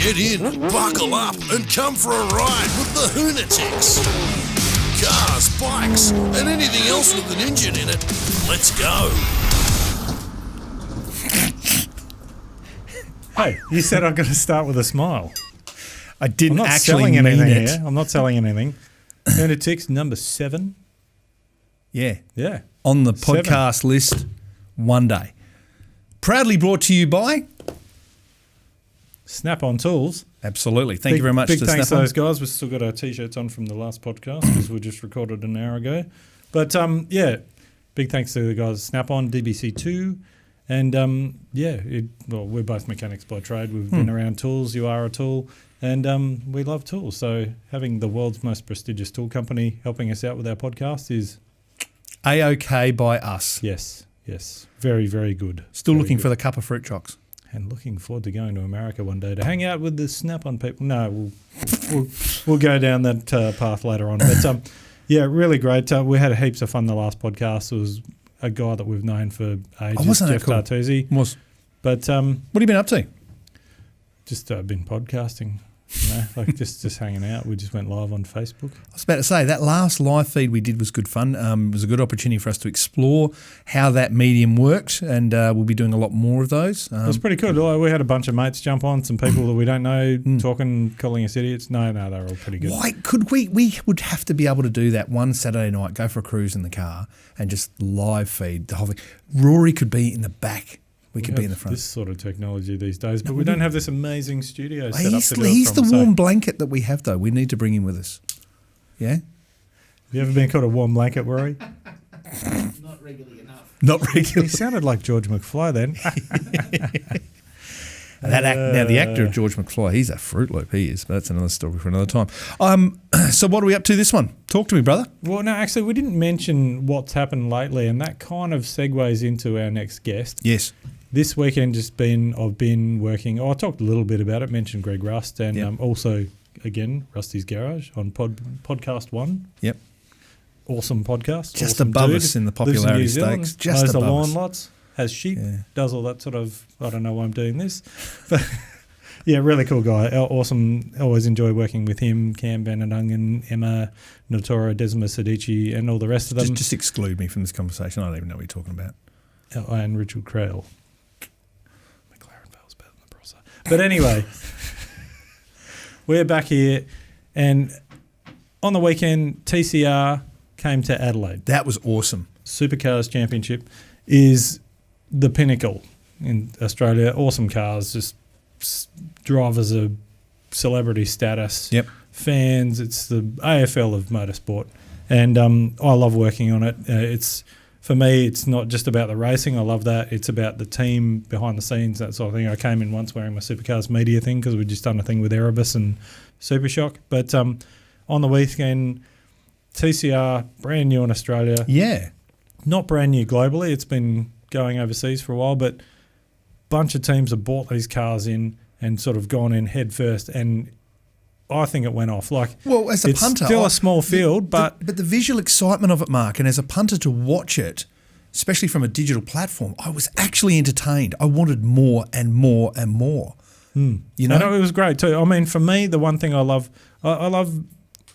Get in, buckle up, and come for a ride with the Hoonatics. Cars, bikes, and anything else with an engine in it. Let's go. Hey, you said I'm going to start with a smile. I didn't I'm not actually selling mean anything it. here. I'm not selling anything. Hoonatics number 7. Yeah. Yeah. On the 7. podcast list one day. Proudly brought to you by... Snap-on Tools. Absolutely. Thank you very much big to thanks Snap-on. to those guys. We've still got our T-shirts on from the last podcast because we just recorded an hour ago. But, yeah, big thanks to the guys at Snap-on, DBC2. And, we're both mechanics by trade. We've been around tools. You are a tool. And we love tools. So having the world's most prestigious tool company helping us out with our podcast is... A-OK by us. Yes. Very, very good. Still very looking good. for the cup of fruit chocks. And looking forward to going to America one day to hang out with the Snap-on people. No, we'll go down that path later on. But yeah, really great. We had heaps of fun the last podcast. It was a guy that we've known for ages, wasn't that Jeff cool? Tartuzzi. Was. But What have you been up to? just been podcasting, like just hanging out. We just went live on Facebook. I was about to say, that last live feed we did was good fun. It was a good opportunity for us to explore how that medium worked, and we'll be doing a lot more of those. It was pretty cool. We had a bunch of mates jump on, some people that we don't know, talking, calling us idiots. No, they're all pretty good. Why could we would have to be able to do that one Saturday night, go for a cruise in the car and just live feed the whole thing. Rory could be in the back. We could be in the front. This sort of technology these days, but we don't have this amazing studio set up He's, to do it he's from, the warm blanket that we have, though. We need to bring him with us. Yeah? Have you ever been called a warm blanket, Rory? Not regularly enough. Not He regularly. sounded like George McFly then. Now, the actor of George McFly, he's a Fruit Loop, he is. But that's another story for another time. So what are we up to this one? Talk to me, brother. Well, no, actually, we didn't mention what's happened lately, and that kind of segues into our next guest. Yes. This weekend I've been working. I talked a little bit about it, mentioned Greg Rust, and also, again, Rusty's Garage on Podcast 1. Yep. Awesome podcast. Just awesome above dude. us in the Lives popularity New Zealand, stakes. Just mows the above lawn us. lots, has sheep, Yeah. does all that sort of, I don't know why I'm doing this. But yeah, really cool guy. Awesome. Always enjoy working with him, Cam Vanadungen, Emma Notora, Desma Sadici, and all the rest of them. Just exclude me from this conversation. I don't even know what you're talking about. And Richard Creel. McLaren Vale's better than the Brosser. But anyway, we're back here, and on the weekend, TCR came to Adelaide. That was awesome. Supercars Championship is the pinnacle in Australia. Awesome cars, just drivers are celebrity status. Yep. Fans, it's the AFL of motorsport, and I love working on it. For me, it's not just about the racing. I love that. It's about the team behind the scenes, that sort of thing. I came in once wearing my Supercars media thing because we'd just done a thing with Erebus and Supershock. But on the weekend, TCR, brand new in Australia. Yeah. Not brand new globally. It's been going overseas for a while, but bunch of teams have bought these cars in and sort of gone in head first, and I think it went off. Like, Well, as a it's punter, still a small field, but the visual excitement of it, Mark, and as a punter to watch it, especially from a digital platform, I was actually entertained. I wanted more and more and more. You know, I know it was great too. I mean, for me, the one thing I love,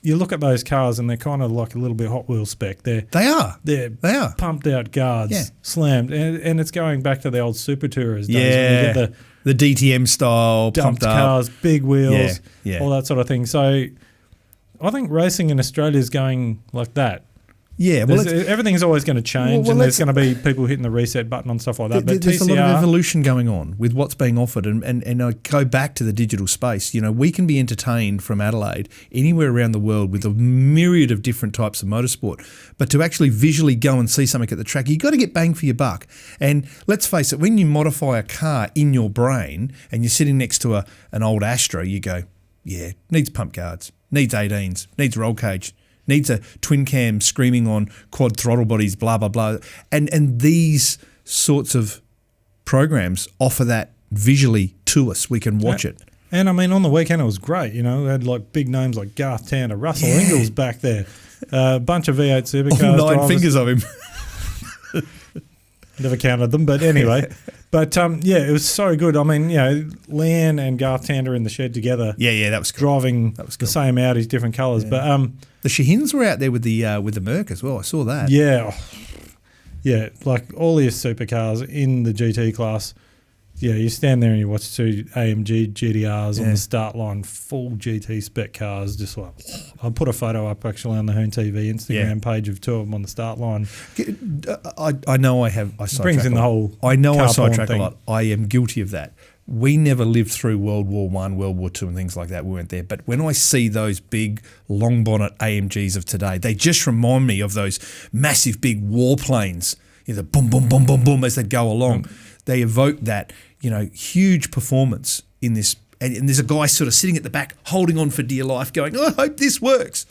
you look at those cars and they're kind of like a little bit Hot Wheels spec. They are. They're pumped out guards, Yeah. slammed, and it's going back to the old Super Tourers days. When you get the DTM style, dumped pumped up. cars, big wheels, Yeah. all that sort of thing. So I think racing in Australia is going like that. Yeah, well, Everything's always going to change, well, and there's going to be people hitting the reset button on stuff like that. But there's TCR, a lot of evolution going on with what's being offered, and I go back to the digital space. You know, we can be entertained from Adelaide anywhere around the world with a myriad of different types of motorsport, but to actually visually go and see something at the track, you've got to get bang for your buck. And let's face it, when you modify a car in your brain and you're sitting next to an old Astra, you go, yeah, needs pump guards, needs 18s, needs roll cage, needs a twin cam screaming on quad throttle bodies, blah, blah, blah. And these sorts of programs offer that visually to us. We can watch it. And I mean, on the weekend it was great. You know, we had like big names like Garth Tander, Russell Ingles back there, a bunch of V8 supercars. All 9 drivers. fingers of him. Never counted them, but anyway. But yeah, it was so good. I mean, Leanne and Garth Tander in the shed together. Yeah, that was cool. Driving That was the cool. same Audis, different colours. Yeah. But The Shahins were out there with the Merc as well. I saw that. yeah, like all your supercars in the GT class. Yeah, you stand there and you watch two AMG GTRs on the start line, full GT spec cars, just like, I'll put a photo up actually on the HoonTV Instagram page of two of them on the start line. I know I sidetrack Brings in a the lot. whole I know I car porn sidetrack a thing. lot. I am guilty of that. We never lived through World War One, World War Two, and things like that. We weren't there. But when I see those big long bonnet AMGs of today, they just remind me of those massive big warplanes. The boom, boom, boom, boom, boom as they go along. They evoke that, huge performance in this. And there's a guy sort of sitting at the back, holding on for dear life, going, I hope this works.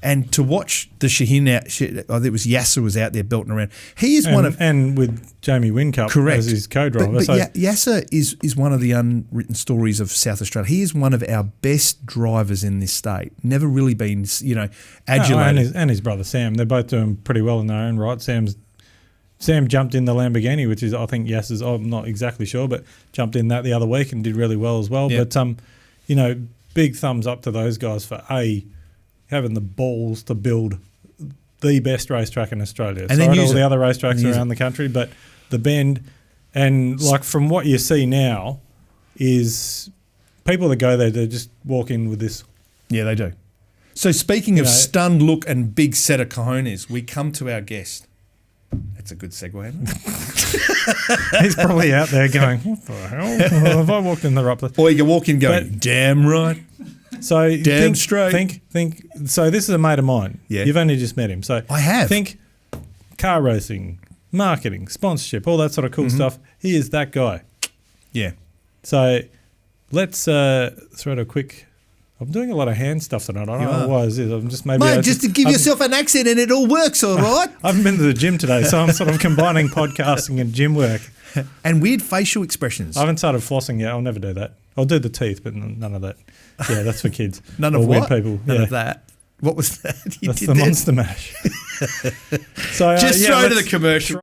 And to watch the Shaheen out, I think it was Yasser was out there belting around. He is one of, and with Jamie Whincup as his co-driver. But Yasser is one of the unwritten stories of South Australia. He is one of our best drivers in this state. Never really been, adulated. And his brother Sam, they're both doing pretty well in their own right. Sam jumped in the Lamborghini, which is, I think, Yasser's, I'm not exactly sure, but jumped in that the other week and did really well as well. Yep. But, big thumbs up to those guys for, having the balls to build the best racetrack in Australia. And then all use the it. other racetracks around the country, but the Bend, and like from what you see now, is people that go there, they just walk in with this. Yeah, they do. So speaking of stunned look and big set of cojones, we come to our guest. That's a good segue, isn't it? He's probably out there going, what the hell? Have I walked in the right place? Or you walk in going, damn right. So Damn straight. Think. So this is a mate of mine. Yeah. You've only just met him. So I have. Think car racing, marketing, sponsorship, all that sort of cool stuff. He is that guy. Yeah. So let's throw it a quick. I'm doing a lot of hand stuff tonight. I don't know why is this. I'm just maybe. Mate, just to give yourself an accent and it all works, all right? I haven't been to the gym today, so I'm sort of combining podcasting and gym work. And weird facial expressions. I haven't started flossing yet. I'll never do that. I'll do the teeth, but none of that. Yeah, that's for kids. None or of weird what? people. None of that. What was that? That's the Monster Mash. So Just throw to the commercial.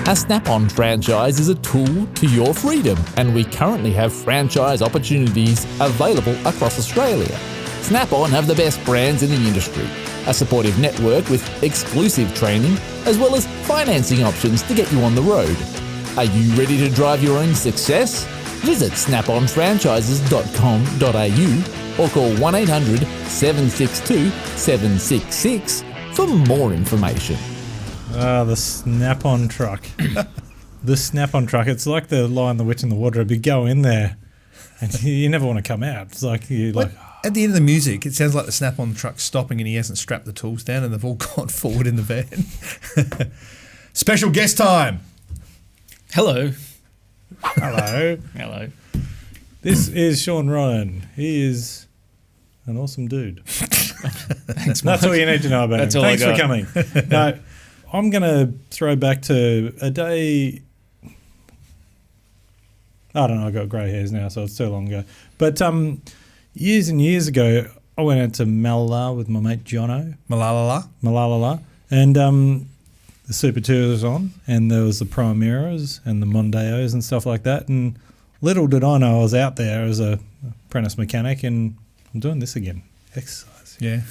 A Snap-on franchise is a tool to your freedom, and we currently have franchise opportunities available across Australia. Snap-on have the best brands in the industry, a supportive network with exclusive training, as well as financing options to get you on the road. Are you ready to drive your own success? Visit snaponfranchises.com.au or call 1800 762 766 for more information. The Snap-on truck. The Snap-on truck. It's like the Lion, the Witch and the Wardrobe. You go in there and you never want to come out. It's like At the end of the music, it sounds like the Snap-on truck's stopping and he hasn't strapped the tools down and they've all gone forward in the van. Special guest time. Hello. hello. Hello. This is Sean Ryan. He is an awesome dude. Thanks, That's all you need to know about That's him. all I Thanks for got. coming. No, I'm going to throw back to a day. I don't know. I've got grey hairs now, so it's too long ago. But years and years ago, I went out to Malala with my mate Jono. Malala. And the Super Tour was on, and there was the Primeras and the Mondeos and stuff like that. And little did I know I was out there as a apprentice mechanic, and I'm doing this again. Exercise. Yeah.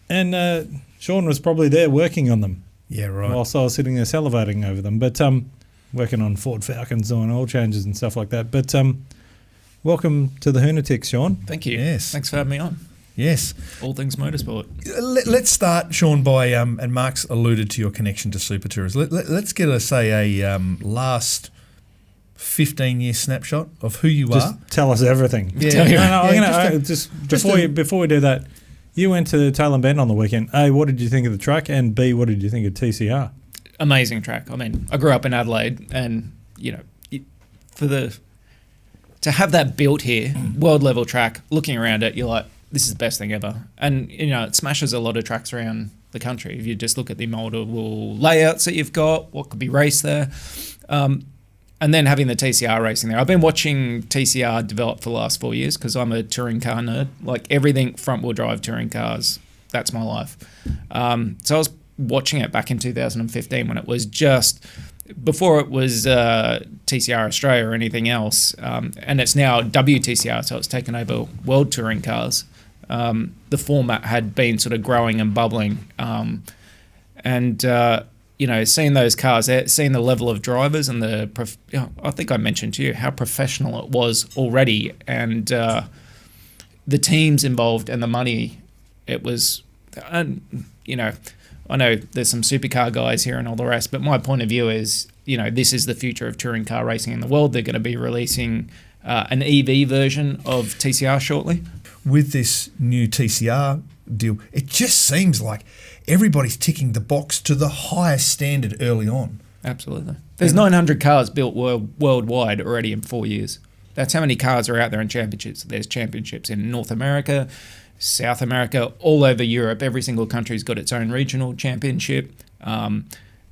And Sean was probably there working on them. Yeah, right. Whilst I was sitting there salivating over them. But working on Ford Falcons, doing oil changes and stuff like that. But welcome to the Hoonatics, Sean. Thank you. Yes. Thanks for having me on. Yes. All things motorsport. Let's start, Sean, by, and Mark's alluded to your connection to Super Tours. Let's get a last 15-year snapshot of who you Just are. tell us everything. Yeah. Before we do that, you went to Tailem Bend on the weekend. A, what did you think of the track? And B, what did you think of TCR? Amazing track. I mean, I grew up in Adelaide, and to have that built here, world level track, looking around it, you're like, this is the best thing ever. And it smashes a lot of tracks around the country. If you just look at the multiple layouts that you've got, what could be raced there, and then having the TCR racing there. I've been watching TCR develop for the last 4 years because I'm a touring car nerd. Like everything front wheel drive touring cars, that's my life. So I was watching it back in 2015 when it was just before it was TCR Australia or anything else, and it's now WTCR, so it's taken over World Touring Cars. The format had been sort of growing and bubbling, and seeing those cars, seeing the level of drivers and I think I mentioned to you how professional it was already, and the teams involved and the money. It was, I know there's some supercar guys here and all the rest, but my point of view is, this is the future of touring car racing in the world. They're going to be releasing an EV version of TCR shortly. With this new TCR deal, it just seems like everybody's ticking the box to the highest standard early on. Absolutely. There's 900 cars built worldwide already in 4 years. That's how many cars are out there in championships. There's championships in North America, South America, all over Europe. Every single country's got its own regional championship.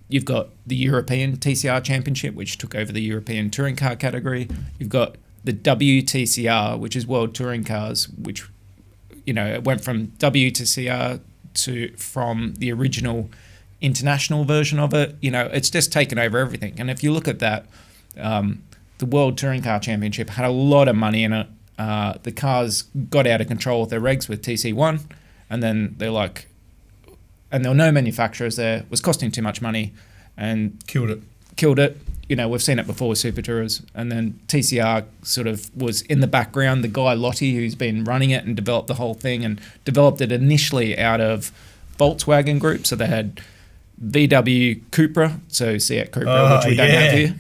You've got the European TCR Championship, which took over the European touring car category. You've got the WTCR, which is World Touring Cars, which, it went from WTCR from the original international version of it. It's just taken over everything. And if you look at that, the World Touring Car Championship had a lot of money in it. The cars got out of control with their regs with TC1, and then there were no manufacturers there. It was costing too much money, and Killed it. We've seen it before with Super Tourers, and then TCR sort of was in the background. The guy Lottie, who's been running it and developed the whole thing, and developed it initially out of Volkswagen Group. So they had VW Cupra, so Seat Cupra, which we don't have here,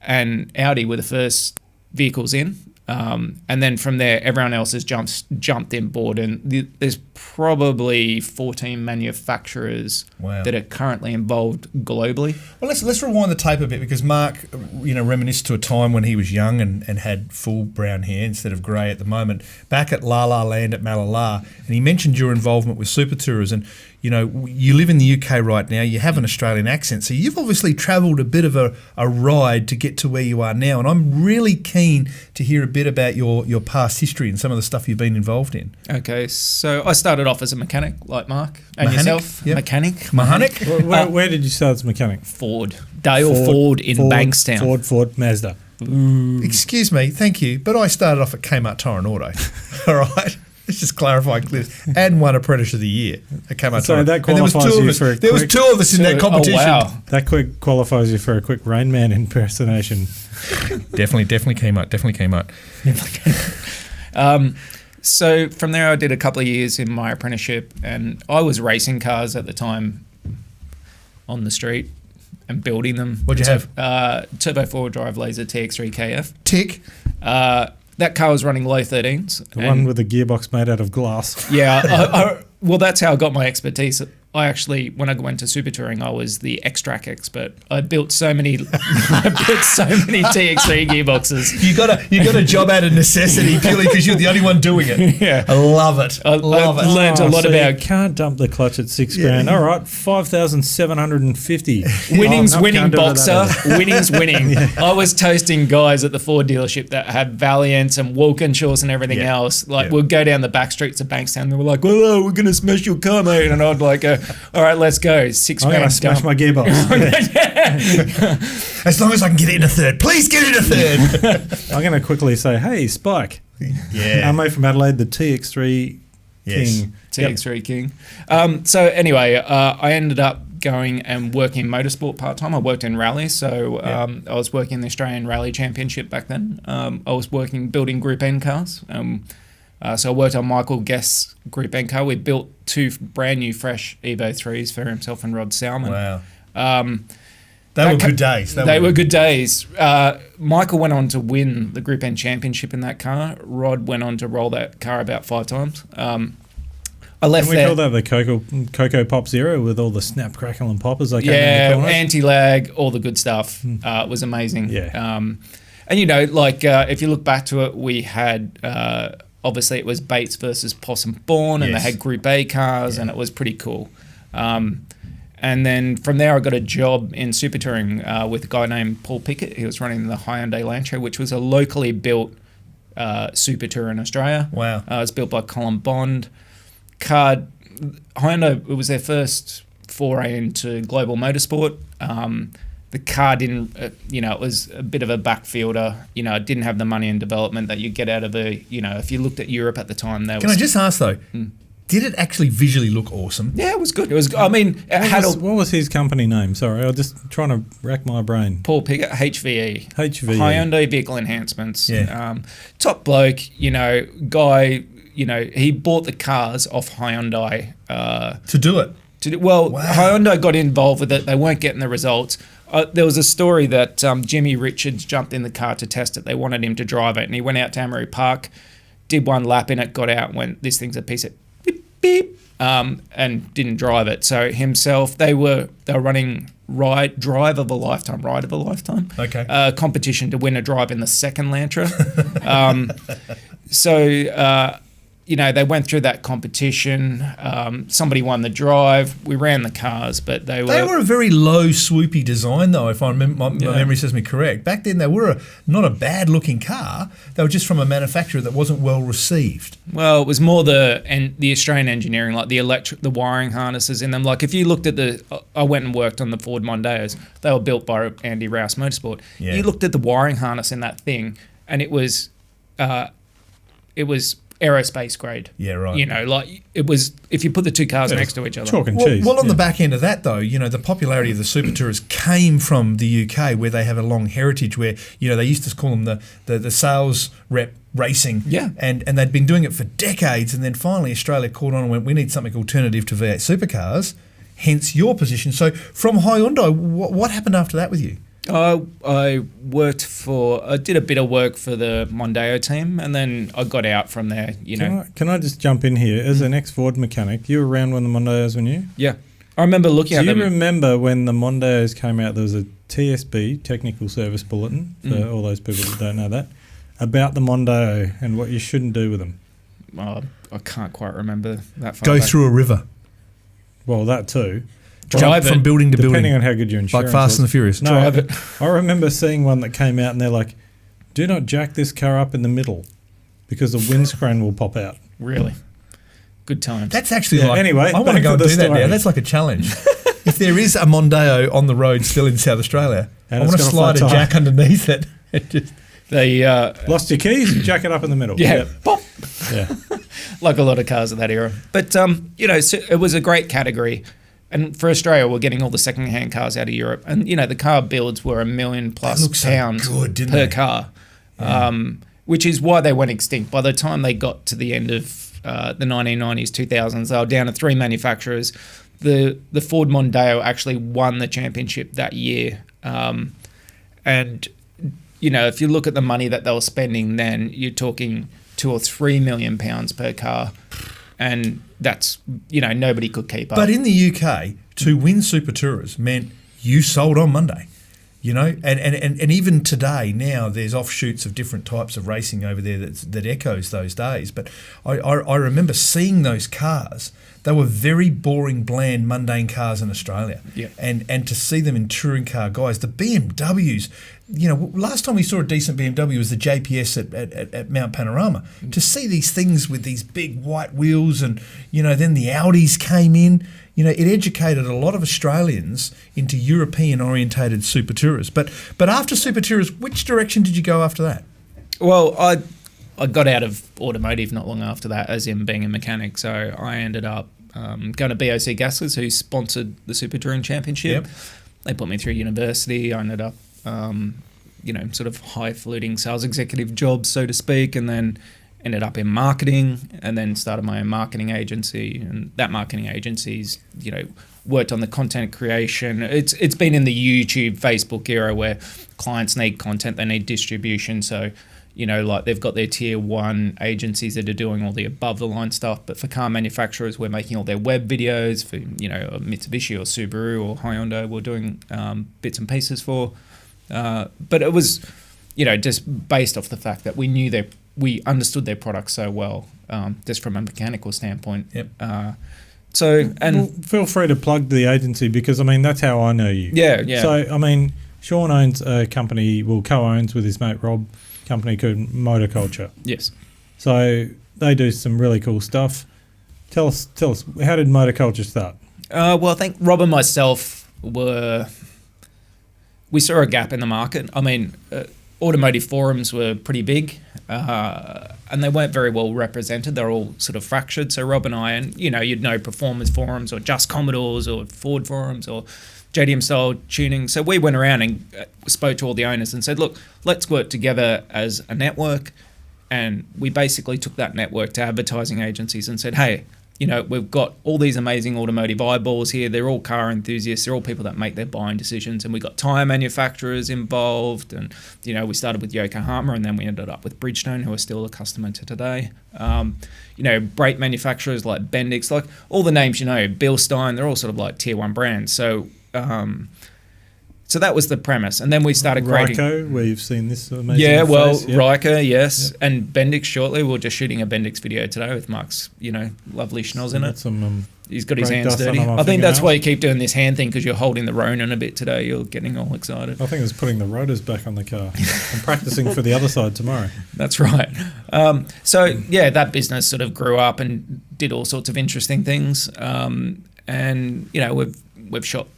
and Audi were the first vehicles in. And then from there, everyone else has jumped in board, and there's probably 14 manufacturers that are currently involved globally. Well, let's rewind the tape a bit, because Mark, reminisced to a time when he was young and had full brown hair instead of grey at the moment, back at La La Land at Malala, and he mentioned your involvement with Super Tourers, and you live in the UK right now, you have an Australian accent, so you've obviously travelled a bit of a ride to get to where you are now, and I'm really keen to hear a bit about your past history and some of the stuff you've been involved in. Okay, so I started off as a mechanic, like Mark, and yourself. Yep. Mechanic. Where did you start as a mechanic? Dale Ford in Bankstown. Ford, Mazda. Excuse me, thank you, but I started off at Kmart Tire and Auto. All right? Let's just clarify this. And won Apprentice of the Year at Kmart. So that qualifies you for there was two of us in that competition. Oh, wow. That qualifies you for a quick Rain Man impersonation. Definitely Kmart. So from there, I did a couple of years in my apprenticeship, and I was racing cars at the time on the street and building them. What'd you have? Turbo 4-wheel drive Laser TX3 KF. Tick. That car was running low 13s. The one with the gearbox made out of glass. Yeah. Well, that's how I got my expertise. I actually, when I went to super touring, I was the extract expert. I built so many TX3 gearboxes. You got a job out of necessity purely because you're the only one doing it. Yeah, I love it. I learned a lot about. You can't dump the clutch at $6,000. All right, 5,750. Winning's winning, boxer. Winning's winning. Yeah. I was toasting guys at the Ford dealership that had Valiants and Walkinshaws and everything else. We'd go down the back streets of Bankstown. They were like, "Well, we're gonna smash your car, mate," and I'd like go, "All right, let's go. $6,000. I'm gonna smash my gearbox." As long as I can get it in a third. Please get it in a third. I'm gonna quickly say, hey, Spike. Yeah. Our mate from Adelaide, the TX3 King. TX3 King. So anyway, I ended up going and working Motorsport part-time. I worked in rally, so I was working in the Australian Rally Championship back then. I was building Group N cars. So I worked on Michael Guest's Group N car. We built 2 brand new fresh Evo 3s for himself and Rod Salmon. Wow. They were good days. They were good days. Michael went on to win the Group N championship in that car. Rod went on to roll that car about 5 times. I left there. Can we call that the Cocoa Pop Zero with all the snap, crackle and poppers? Anti-lag, all the good stuff. It was amazing. Yeah. And if you look back to it, we had... obviously, it was Bates versus Possum Born, and they had Group A cars, and it was pretty cool. And then from there, I got a job in super touring with a guy named Paul Pickett. He was running the Hyundai Elantra, which was a locally built super tour in Australia. Wow. It was built by Colin Bond. Car Hyundai, it was their first foray into global motorsport. The car didn't, it was a bit of a backfielder. It didn't have the money and development that you get out of if you looked at Europe at the time, Can I just ask though, did it actually visually look awesome? Yeah, it was good. It was. I mean, it had what was his company name? Sorry, I was just trying to rack my brain. Paul Piggott, HVE. HVE. Hyundai Vehicle Enhancements. Yeah. Top bloke, guy, he bought the cars off Hyundai. To do it? Wow. Hyundai got involved with it. They weren't getting the results. There was a story that Jimmy Richards jumped in the car to test it. They wanted him to drive it, and he went out to Emery Park, did one lap in it, got out, went, this thing's a piece of beep, beep, and didn't drive it. So himself, they were running Drive of a Lifetime Okay. competition to win a drive in the second Lantra. They went through that competition. Somebody won the drive. We ran the cars, but they were a very low, swoopy design, though, if I remember, my memory serves me correct. Back then, they were not a bad-looking car. They were just from a manufacturer that wasn't well received. Well, it was more the Australian engineering, like the wiring harnesses in them. Like if you looked at I went and worked on the Ford Mondeos. They were built by Andy Rouse Motorsport. Yeah. You looked at the wiring harness in that thing, and it was aerospace grade. Yeah, right. Like it was, if you put the two cars next to each other. Chalk and cheese. Well, on the back end of that, though, the popularity of the Super Tourers came from the UK, where they have a long heritage where, they used to call them the sales rep racing. Yeah. And they'd been doing it for decades, and then finally Australia caught on and went, we need something alternative to V8 supercars, hence your position. So from Hyundai, what happened after that with you? I did a bit of work for the Mondeo team, and then I got out from there, Can I just jump in here? As an ex-Ford mechanic, you were around when the Mondeos were new? Yeah. I remember looking at them. Do you remember when the Mondeos came out, there was a TSB, Technical Service Bulletin, for all those people that don't know that, about the Mondeo and what you shouldn't do with them? I can't quite remember that far Go back. through a river. Well, that too. Drive from it. building to building. Depending on how good your insurance Like Fast and the Furious. No, Drive it. I remember seeing one that came out and they're like, do not jack this car up in the middle because the windscreen will pop out. Really? Good times. That's actually anyway, I want to back go to and the do that story. now. That's like a challenge. If there is a Mondeo on the road still in South Australia, And I it's want to got a slide a flat jack underneath it. They Lost your keys, jack it up in the middle. yeah, Yep. pop. Yeah. Like a lot of cars of that era. But so it was a great category. And for Australia, we're getting all the second-hand cars out of Europe. And, the car builds were $1 million plus looked so pounds good, didn't per they? car, which is why they went extinct. By the time they got to the end of the 1990s, 2000s, they were down to 3 manufacturers. The Ford Mondeo actually won the championship that year. And, if you look at the money that they were spending then, you're talking £2 or £3 million per car. And that's, nobody could keep up. But in the UK, to win Super Tourers meant you sold on Monday. And even today, now there's offshoots of different types of racing over there that echoes those days. But I remember seeing those cars. They were very boring, bland, mundane cars in Australia. Yeah. And to see them in touring car guys, the BMWs, last time we saw a decent BMW was the JPS at Mount Panorama. To see these things with these big white wheels and, then the Audis came in, it educated a lot of Australians into European-orientated Super Tourers. But after Super Tourers, which direction did you go after that? Well, I got out of automotive not long after that, as in being a mechanic. So I ended up going to BOC Gaslers, who sponsored the Super Touring Championship. Yep. They put me through university. I ended up, sort of high-falutin sales executive jobs, so to speak, and then ended up in marketing, and then started my own marketing agency. And that marketing agency's, worked on the content creation. It's been in the YouTube, Facebook era where clients need content, they need distribution. So, like they've got their tier 1 agencies that are doing all the above the line stuff. But for car manufacturers, we're making all their web videos for, Mitsubishi or Subaru or Hyundai, we're doing bits and pieces for. But it was, just based off the fact that we understood their products so well, just from a mechanical standpoint. Yep. Well, feel free to plug the agency because, that's how I know you. Yeah. So, Sean owns a company, co-owns with his mate Rob, a company called Motor Culture. Yes. So they do some really cool stuff. Tell us, how did motor culture start? Well, I think Rob and myself we saw a gap in the market. I mean, automotive forums were pretty big, and they weren't very well represented. They're all sort of fractured. So Rob and I, and you'd know Performance forums or Just Commodores or Ford forums or JDM style tuning. So we went around and spoke to all the owners and said, look, let's work together as a network. And we basically took that network to advertising agencies and said, hey, we've got all these amazing automotive eyeballs here. They're all car enthusiasts. They're all people that make their buying decisions. And we got tyre manufacturers involved. And, we started with Yokohama and then we ended up with Bridgestone, who are still a customer to today. Brake manufacturers like Bendix, like all the names, Bilstein, they're all sort of like tier one brands. So that was the premise. And then we started creating... Ryko, where you've seen this amazing face. Ryko, yes. Yep. And Bendix shortly. We're just shooting a Bendix video today with Mark's, lovely schnoz in it. He's got his hands dirty. I think that's why you keep doing this hand thing, because you're holding the Ronin a bit today. You're getting all excited. I think it was putting the rotors back on the car. I'm practicing for the other side tomorrow. That's right. That business sort of grew up and did all sorts of interesting things. We've shot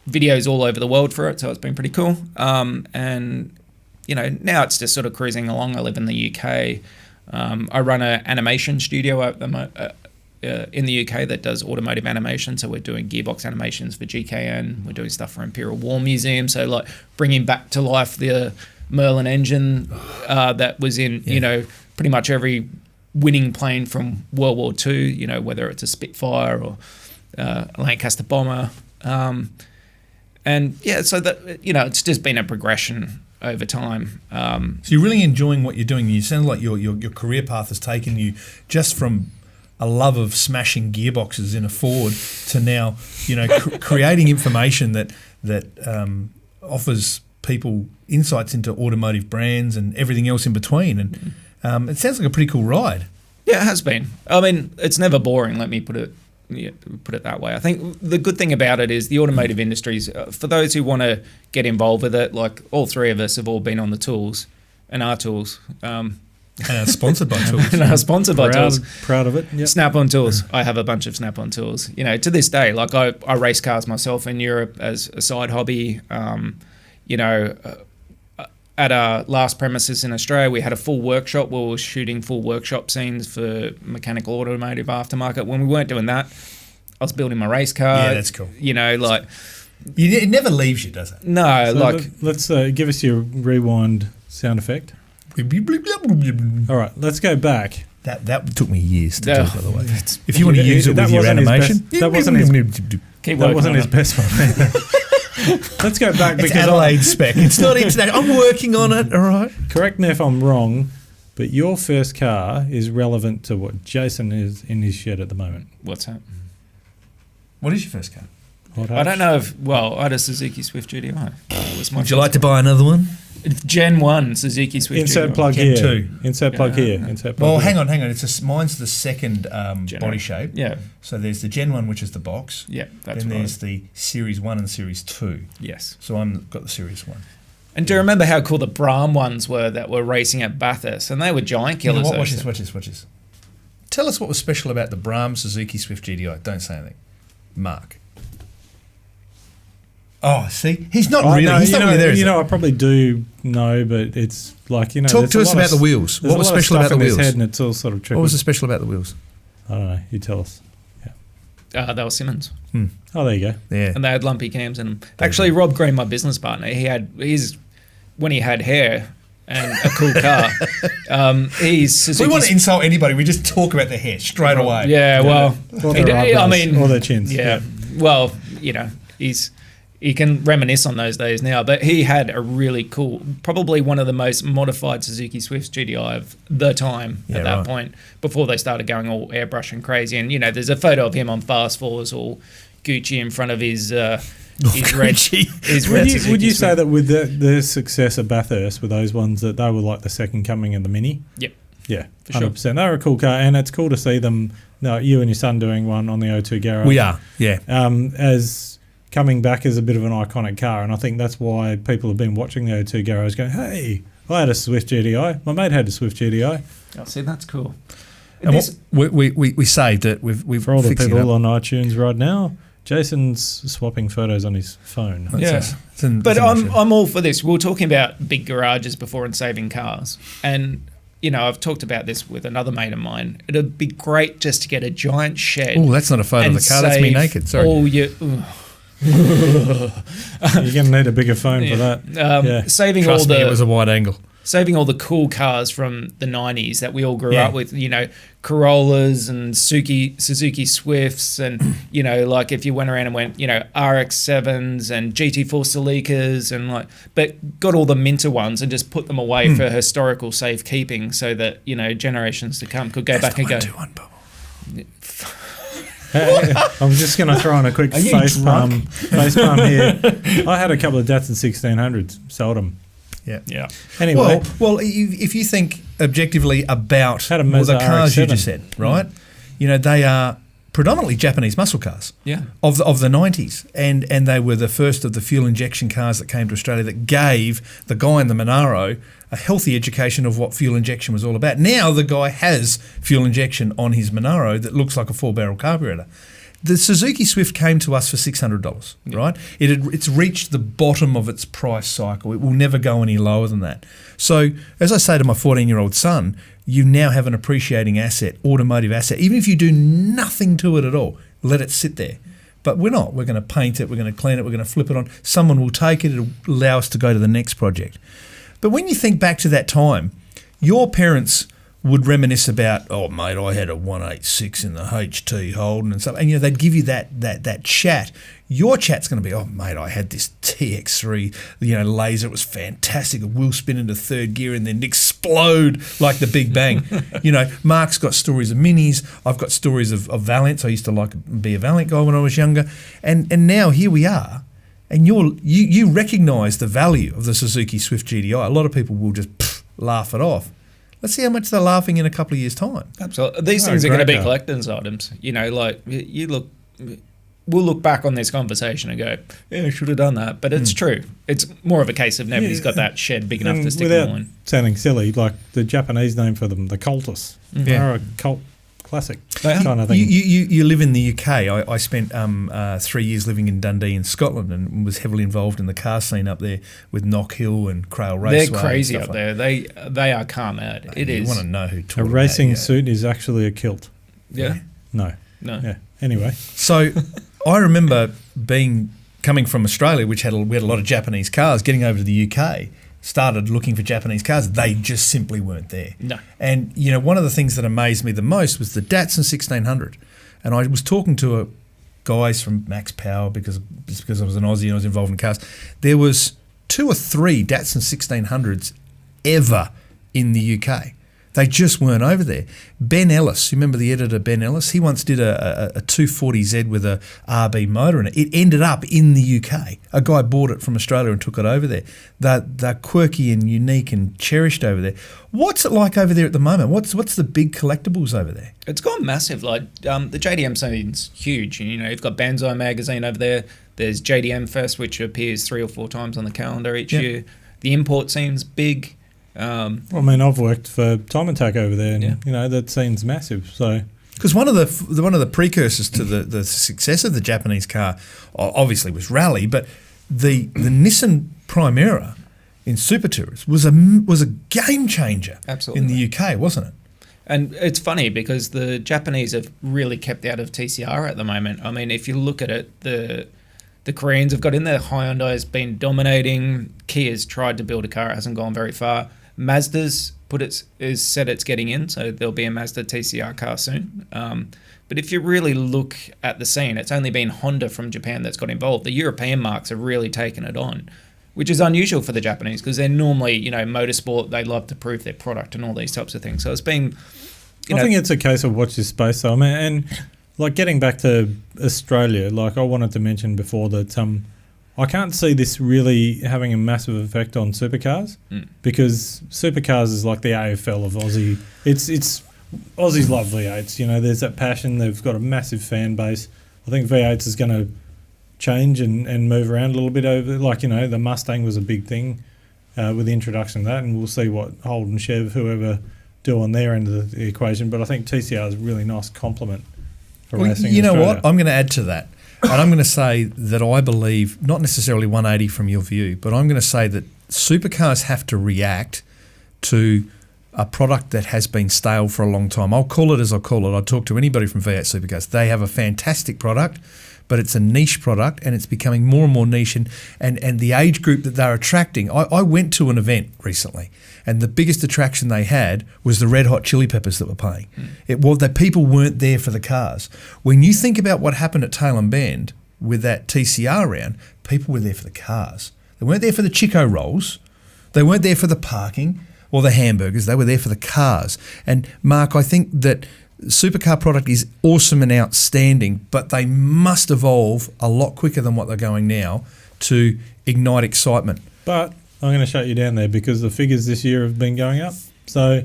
videos all over the world for it, so it's been pretty cool. Now it's just sort of cruising along. I live in the UK. I run an animation studio in the UK that does automotive animation. So we're doing gearbox animations for GKN. We're doing stuff for Imperial War Museum. So like bringing back to life the Merlin engine that was in pretty much every winning plane from World War II. Whether it's a Spitfire or a Lancaster bomber. So that it's just been a progression over time. So you're really enjoying what you're doing. You sound like your career path has taken you just from a love of smashing gearboxes in a Ford to now, creating information that offers people insights into automotive brands and everything else in between. And it sounds like a pretty cool ride. Yeah, it has been. I mean, it's never boring. Let me put it that way. I think the good thing about it is the automotive industries, for those who want to get involved with it, like all three of us have all been on the tools and our tools. And are sponsored by tools. Proud of it. Yep. Snap-on tools. I have a bunch of Snap-on tools. To this day, like I race cars myself in Europe as a side hobby. At our last premises in Australia, we had a full workshop where we were shooting full workshop scenes for mechanical automotive aftermarket. When we weren't doing that, I was building my race car. Yeah, that's cool. It never leaves you, does it? No, so let's give us your rewind sound effect. All right, let's go back. That took me years to do, by the way. If you want to use it with your animation. That wasn't his best one. Let's go back because Adelaide spec. It's not internet. I'm working on it. All right. Correct me if I'm wrong, but your first car is relevant to what Jason is in his shed at the moment. What's that? What is your first car? I don't know I had a Suzuki Swift GTI. Would you like to buy another one? It's Gen 1 Suzuki Swift Insert GTI. plug Gen here. 2. Insert plug here. Well, hang on. Mine's the second body shape. Yeah. So there's the Gen 1, which is the box. Yeah, that's Then right. there's the Series 1 and Series 2. Yes. So I've got the Series 1. And do you remember how cool the Brahm ones were that were racing at Bathurst? And they were giant killers. Watch this. Tell us what was special about the Brahm Suzuki Swift GTI. Don't say anything. Mark. Oh, see? He's not really. He's not really there. I probably do know, but it's like, Talk to us about the wheels. What was special about the wheels? Head and it's all sort of tricky. What was special about the wheels? I don't know. You tell us. They were Simmons. Oh, there you go. Yeah. And they had lumpy cams in them. Actually, Rob Green, my business partner, when he had hair and a cool car, he's Suzuki. We want to insult anybody. We just talk about their hair straight away. Yeah, well, or their eyebrows, or their chins. Yeah. Well, he can reminisce on those days now, but he had a really cool, probably one of the most modified Suzuki Swift GTI of the time at that point, before they started going all airbrush and crazy. And, there's a photo of him on Fast Fours, all Gucci in front of his red Would you say that with the success of Bathurst, with those ones, that they were like the second coming of the Mini? Yep. Yeah, for 100%. Sure. They were a cool car, and it's cool to see them, you and your son doing one on the O2 garage. We are, yeah. As coming back as a bit of an iconic car, and I think that's why people have been watching the O2 garage going, hey, I had a Swift GTI. My mate had a Swift GTI. Oh, see, that's cool. And This- we saved it. We've For all the fixed it people up. on iTunes right now, Jason's swapping photos on his phone. Yeah. But I'm all for this. We were talking about big garages before and saving cars. And, you know, I've talked about this with another mate of mine. It'd be great just to get a giant shed. Oh, that's not a photo of and the car. That's me save naked. Sorry. all your, You're going to need a bigger phone for that. saving Trust all me, the it was a wide angle. saving all the cool cars from the 90s that we all grew Yeah. up with, you know, Corollas and Suzuki Swifts, and, you know, like if you went around and went, you know, RX-7s and GT4 Celicas and like, but got all the Minter ones and just put them away for historical safekeeping so that, you know, generations to come could go back and go. I'm just going to throw in a quick face palm here. I had a couple of Datsun 1600s, sold them. Yeah. Anyway, Well, if you think objectively about Had a the Mazda cars you RX-7. just said, right? You know, they are predominantly Japanese muscle cars. Yeah. Of the 90s, and they were the first of the fuel injection cars that came to Australia that gave the guy in the Monaro a healthy education of what fuel injection was all about. Now the guy has fuel injection on his Monaro that looks like a 4-barrel carburetor. The Suzuki Swift came to us for $600, right? It's reached the bottom of its price cycle. It will never go any lower than that. So, as I say to my 14-year-old son, you now have an appreciating asset, automotive asset. Even if you do nothing to it at all, let it sit there. But we're not. We're going to paint it, we're going to clean it, we're going to flip it on. Someone will take it, it'll allow us to go to the next project. But when you think back to that time, your parents would reminisce about, oh mate, I had a 186 in the HT Holden and stuff, and you know they'd give you that chat. Your chat's going to be, oh mate, I had this TX3, you know, laser. It was fantastic. It will spin into third gear and then explode like the Big Bang. You know, Mark's got stories of minis. I've got stories of Valiants. I used to be a Valiant guy when I was younger, and now here we are. And you recognise the value of the Suzuki Swift GDI. A lot of people will just laugh it off. Let's see how much they're laughing in a couple of years' time. Absolutely. These things are going to be collector's items. You know, like we'll look back on this conversation and go, yeah, I should have done that. But it's true. It's more of a case of nobody's got that shed big enough to stick them in. Sounding silly, like the Japanese name for them, the Cultus. They're a cult classic kind of thing. You live in the UK. I spent 3 years living in Dundee in Scotland and was heavily involved in the car scene up there with Knock Hill and Crail Raceway. They're crazy up like there. They are car mad. It is. You want to know who taught A them racing that, suit is actually a kilt. Yeah. No. No. Anyway. So I remember coming from Australia, which we had a lot of Japanese cars, getting over to the UK, started looking for Japanese cars. They just simply weren't there. No. And, you know, one of the things that amazed me the most was the Datsun 1600. And I was talking to guys from Max Power because I was an Aussie and I was involved in cars. There was 2 or 3 Datsun 1600s ever in the UK. They just weren't over there. Ben Ellis, you remember the editor Ben Ellis? He once did a 240Z with a RB motor in it. It ended up in the UK. A guy bought it from Australia and took it over there. They're quirky and unique and cherished over there. What's it like over there at the moment? What's the big collectibles over there? It's gone massive. Like the JDM scene's huge. You know, you've got Banzai magazine over there. There's JDM Fest, which appears 3 or 4 times on the calendar each year. The import scene's big. I mean, I've worked for Time Attack over there, and you know that scene's massive. So, because one of the precursors to the success of the Japanese car, obviously, was Rally, but the Nissan Primera in Super Tourist was a game changer. Absolutely. In the UK, wasn't it? And it's funny because the Japanese have really kept out of TCR at the moment. I mean, if you look at it, the Koreans have got in there. Hyundai's been dominating. Kia's tried to build a car, it hasn't gone very far. Mazda's said it's getting in, so there'll be a Mazda TCR car soon. But if you really look at the scene, it's only been Honda from Japan that's got involved. The European marks have really taken it on, which is unusual for the Japanese because they're normally, you know, motorsport, they love to prove their product and all these types of things. So it's been, I think it's a case of watch this space, though. I mean, and like getting back to Australia, like I wanted to mention before that I can't see this really having a massive effect on supercars because supercars is like the AFL of Aussie. It's Aussies love V8s. You know, there's that passion. They've got a massive fan base. I think V8s is going to change and move around a little bit over. Like, you know, the Mustang was a big thing with the introduction of that, and we'll see what Holden, Chev, whoever do on their end of the equation. But I think TCR is a really nice complement for Well, racing. you in know Australia. what? I'm going to add to that. And I'm going to say that I believe, not necessarily 180 from your view, but I'm going to say that supercars have to react to a product that has been stale for a long time. I'll call it as I call it. I talk to anybody from V8 Supercars. They have a fantastic product, but it's a niche product and it's becoming more and more niche. And the age group that they're attracting, I went to an event recently and the biggest attraction they had was the Red Hot Chili Peppers that were playing. It was that people weren't there for the cars. When you think about what happened at Tail and Bend with that TCR round, people were there for the cars. They weren't there for the Chico rolls. They weren't there for the parking or the hamburgers. They were there for the cars. And Mark, I think that supercar product is awesome and outstanding, but they must evolve a lot quicker than what they're going now to ignite excitement. But I'm going to shut you down there because the figures this year have been going up. So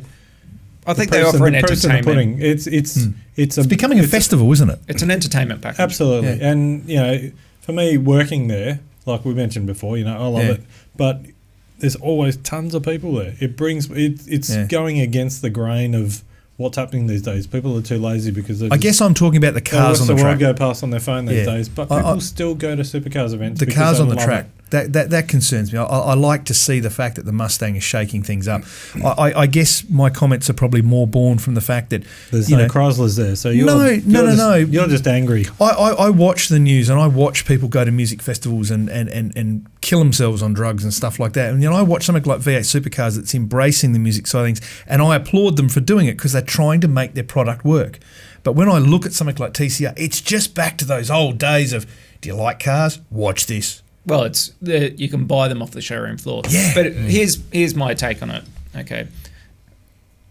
I think they offer an entertainment. It's becoming a festival, isn't it? It's an entertainment package. Absolutely. Yeah. And, you know, for me, working there, like we mentioned before, you know, I love it. But there's always tons of people there. It's going against the grain of what's happening these days. People are too lazy because I guess I'm talking about the cars on the track. Go past on their phone these days, but people still go to supercars events. The cars on the track. It. That concerns me. I like to see the fact that the Mustang is shaking things up. I guess my comments are probably more born from the fact that there's no Chryslers there, so no. You're just angry. I watch the news and I watch people go to music festivals and kill themselves on drugs and stuff like that. And you know, I watch something like V8 Supercars that's embracing the music side of things, and I applaud them for doing it because they're trying to make their product work. But when I look at something like TCR, it's just back to those old days of, do you like cars? Watch this. Well, you can buy them off the showroom floor. Yeah. But here's my take on it. Okay.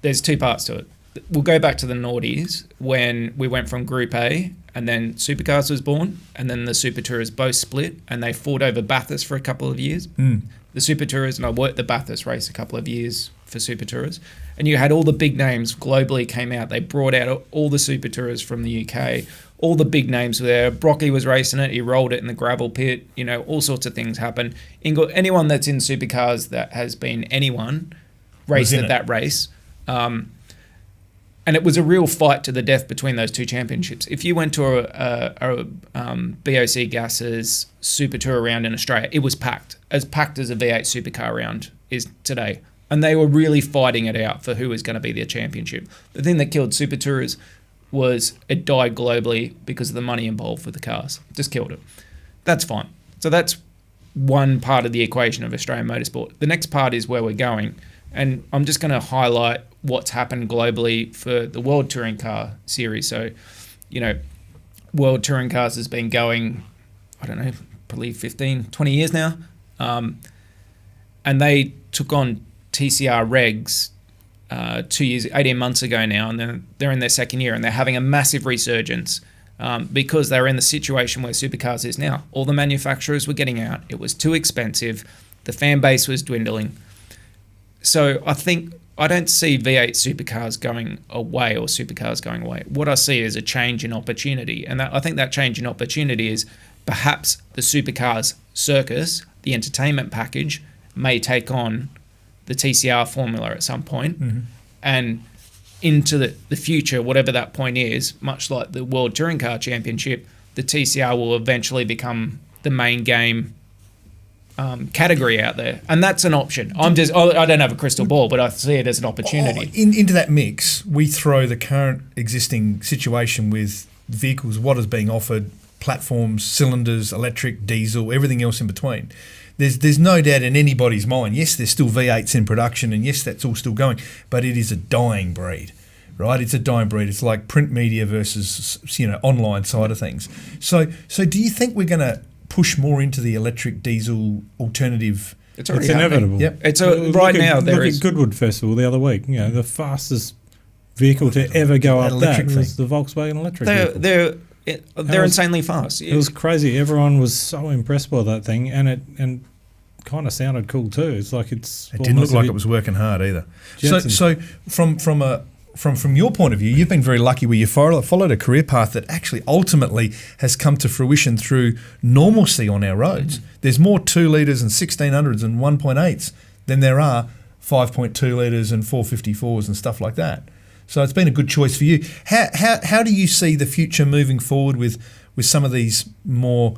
There's two parts to it. We'll go back to the noughties when we went from Group A and then Supercars was born and then the Super Tourers both split and they fought over Bathurst for a couple of years. The Super Tourers, and I worked the Bathurst race a couple of years for Super Tourers, and you had all the big names globally came out. They brought out all the Super Tourers from the UK. All the big names were there. Brocky was racing it. He rolled it in the gravel pit. You know, all sorts of things happen. Anyone that's in supercars that has been anyone raced at that race. And it was a real fight to the death between those two championships. If you went to a BOC Gases Super Tour round in Australia, it was packed as a V8 supercar round is today. And they were really fighting it out for who was going to be their championship. The thing that killed Super Tours was it died globally because of the money involved with the cars. Just killed it. That's fine. So that's one part of the equation of Australian motorsport. The next part is where we're going. And I'm just going to highlight what's happened globally for the World Touring Car Series. So, you know, World Touring Cars has been going, I don't know, probably 15, 20 years now. And they took on TCR regs 18 months ago now, and they're in their second year, and they're having a massive resurgence because they're in the situation where supercars is now. All the manufacturers were getting out. It was too expensive. The fan base was dwindling. So I don't see V8 supercars going away or supercars going away. What I see is a change in opportunity, and I think that change in opportunity is perhaps the supercars circus, the entertainment package, may take on the TCR formula at some point, and into the future, whatever that point is, much like the World Touring Car Championship, the TCR will eventually become the main game category out there, and that's an option. I don't have a crystal ball, but I see it as an opportunity. Into that mix, we throw the current existing situation with vehicles, what is being offered, platforms, cylinders, electric, diesel, everything else in between. There's no doubt in anybody's mind, yes, there's still V8s in production, and yes, that's all still going, but it is a dying breed, right? It's a dying breed. It's like print media versus, online side of things. So do you think we're going to push more into the electric diesel alternative? It's inevitable. Yep. Look at Goodwood Festival the other week. You know, the fastest vehicle to ever go up that was the Volkswagen electric vehicle. They're insanely fast. It was crazy. Everyone was so impressed by that thing, and it kind of sounded cool too. It's like it didn't look like it was working hard either. So from your point of view, you've been very lucky where you followed a career path that actually ultimately has come to fruition through normalcy on our roads. There's more 2 litres and 1600s and 1.8s than there are 5.2 litres and 454s and stuff like that. So it's been a good choice for you. How do you see the future moving forward with some of these more,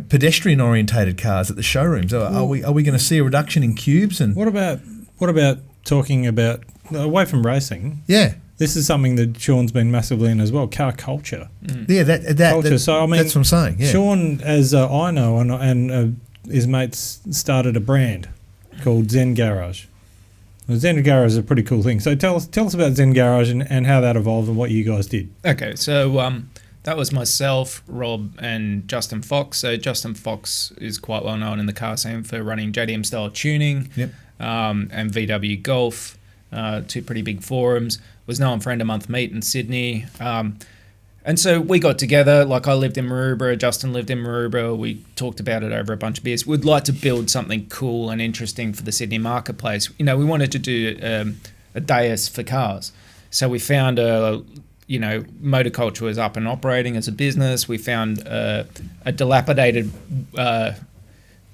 pedestrian orientated cars at the showrooms? Are we going to see a reduction in cubes? And what about talking about away from racing? Yeah. This is something that Sean's been massively in as well, car culture. Yeah, culture. So I mean, that's what I'm saying. Yeah. Sean, as I know, and his mates started a brand called Zen Garage. Well, Zen Garage is a pretty cool thing. So tell us about Zen Garage and how that evolved and what you guys did. Okay, so that was myself, Rob, and Justin Fox. So Justin Fox is quite well known in the car scene for running JDM style tuning, and VW Golf, two pretty big forums. Was known for End of Month Meet in Sydney. And so we got together, like I lived in Maroubra, Justin lived in Maroubra, we talked about it over a bunch of beers. We'd like to build something cool and interesting for the Sydney marketplace. We wanted to do a dais for cars. So we found motor culture was up and operating as a business. We found a dilapidated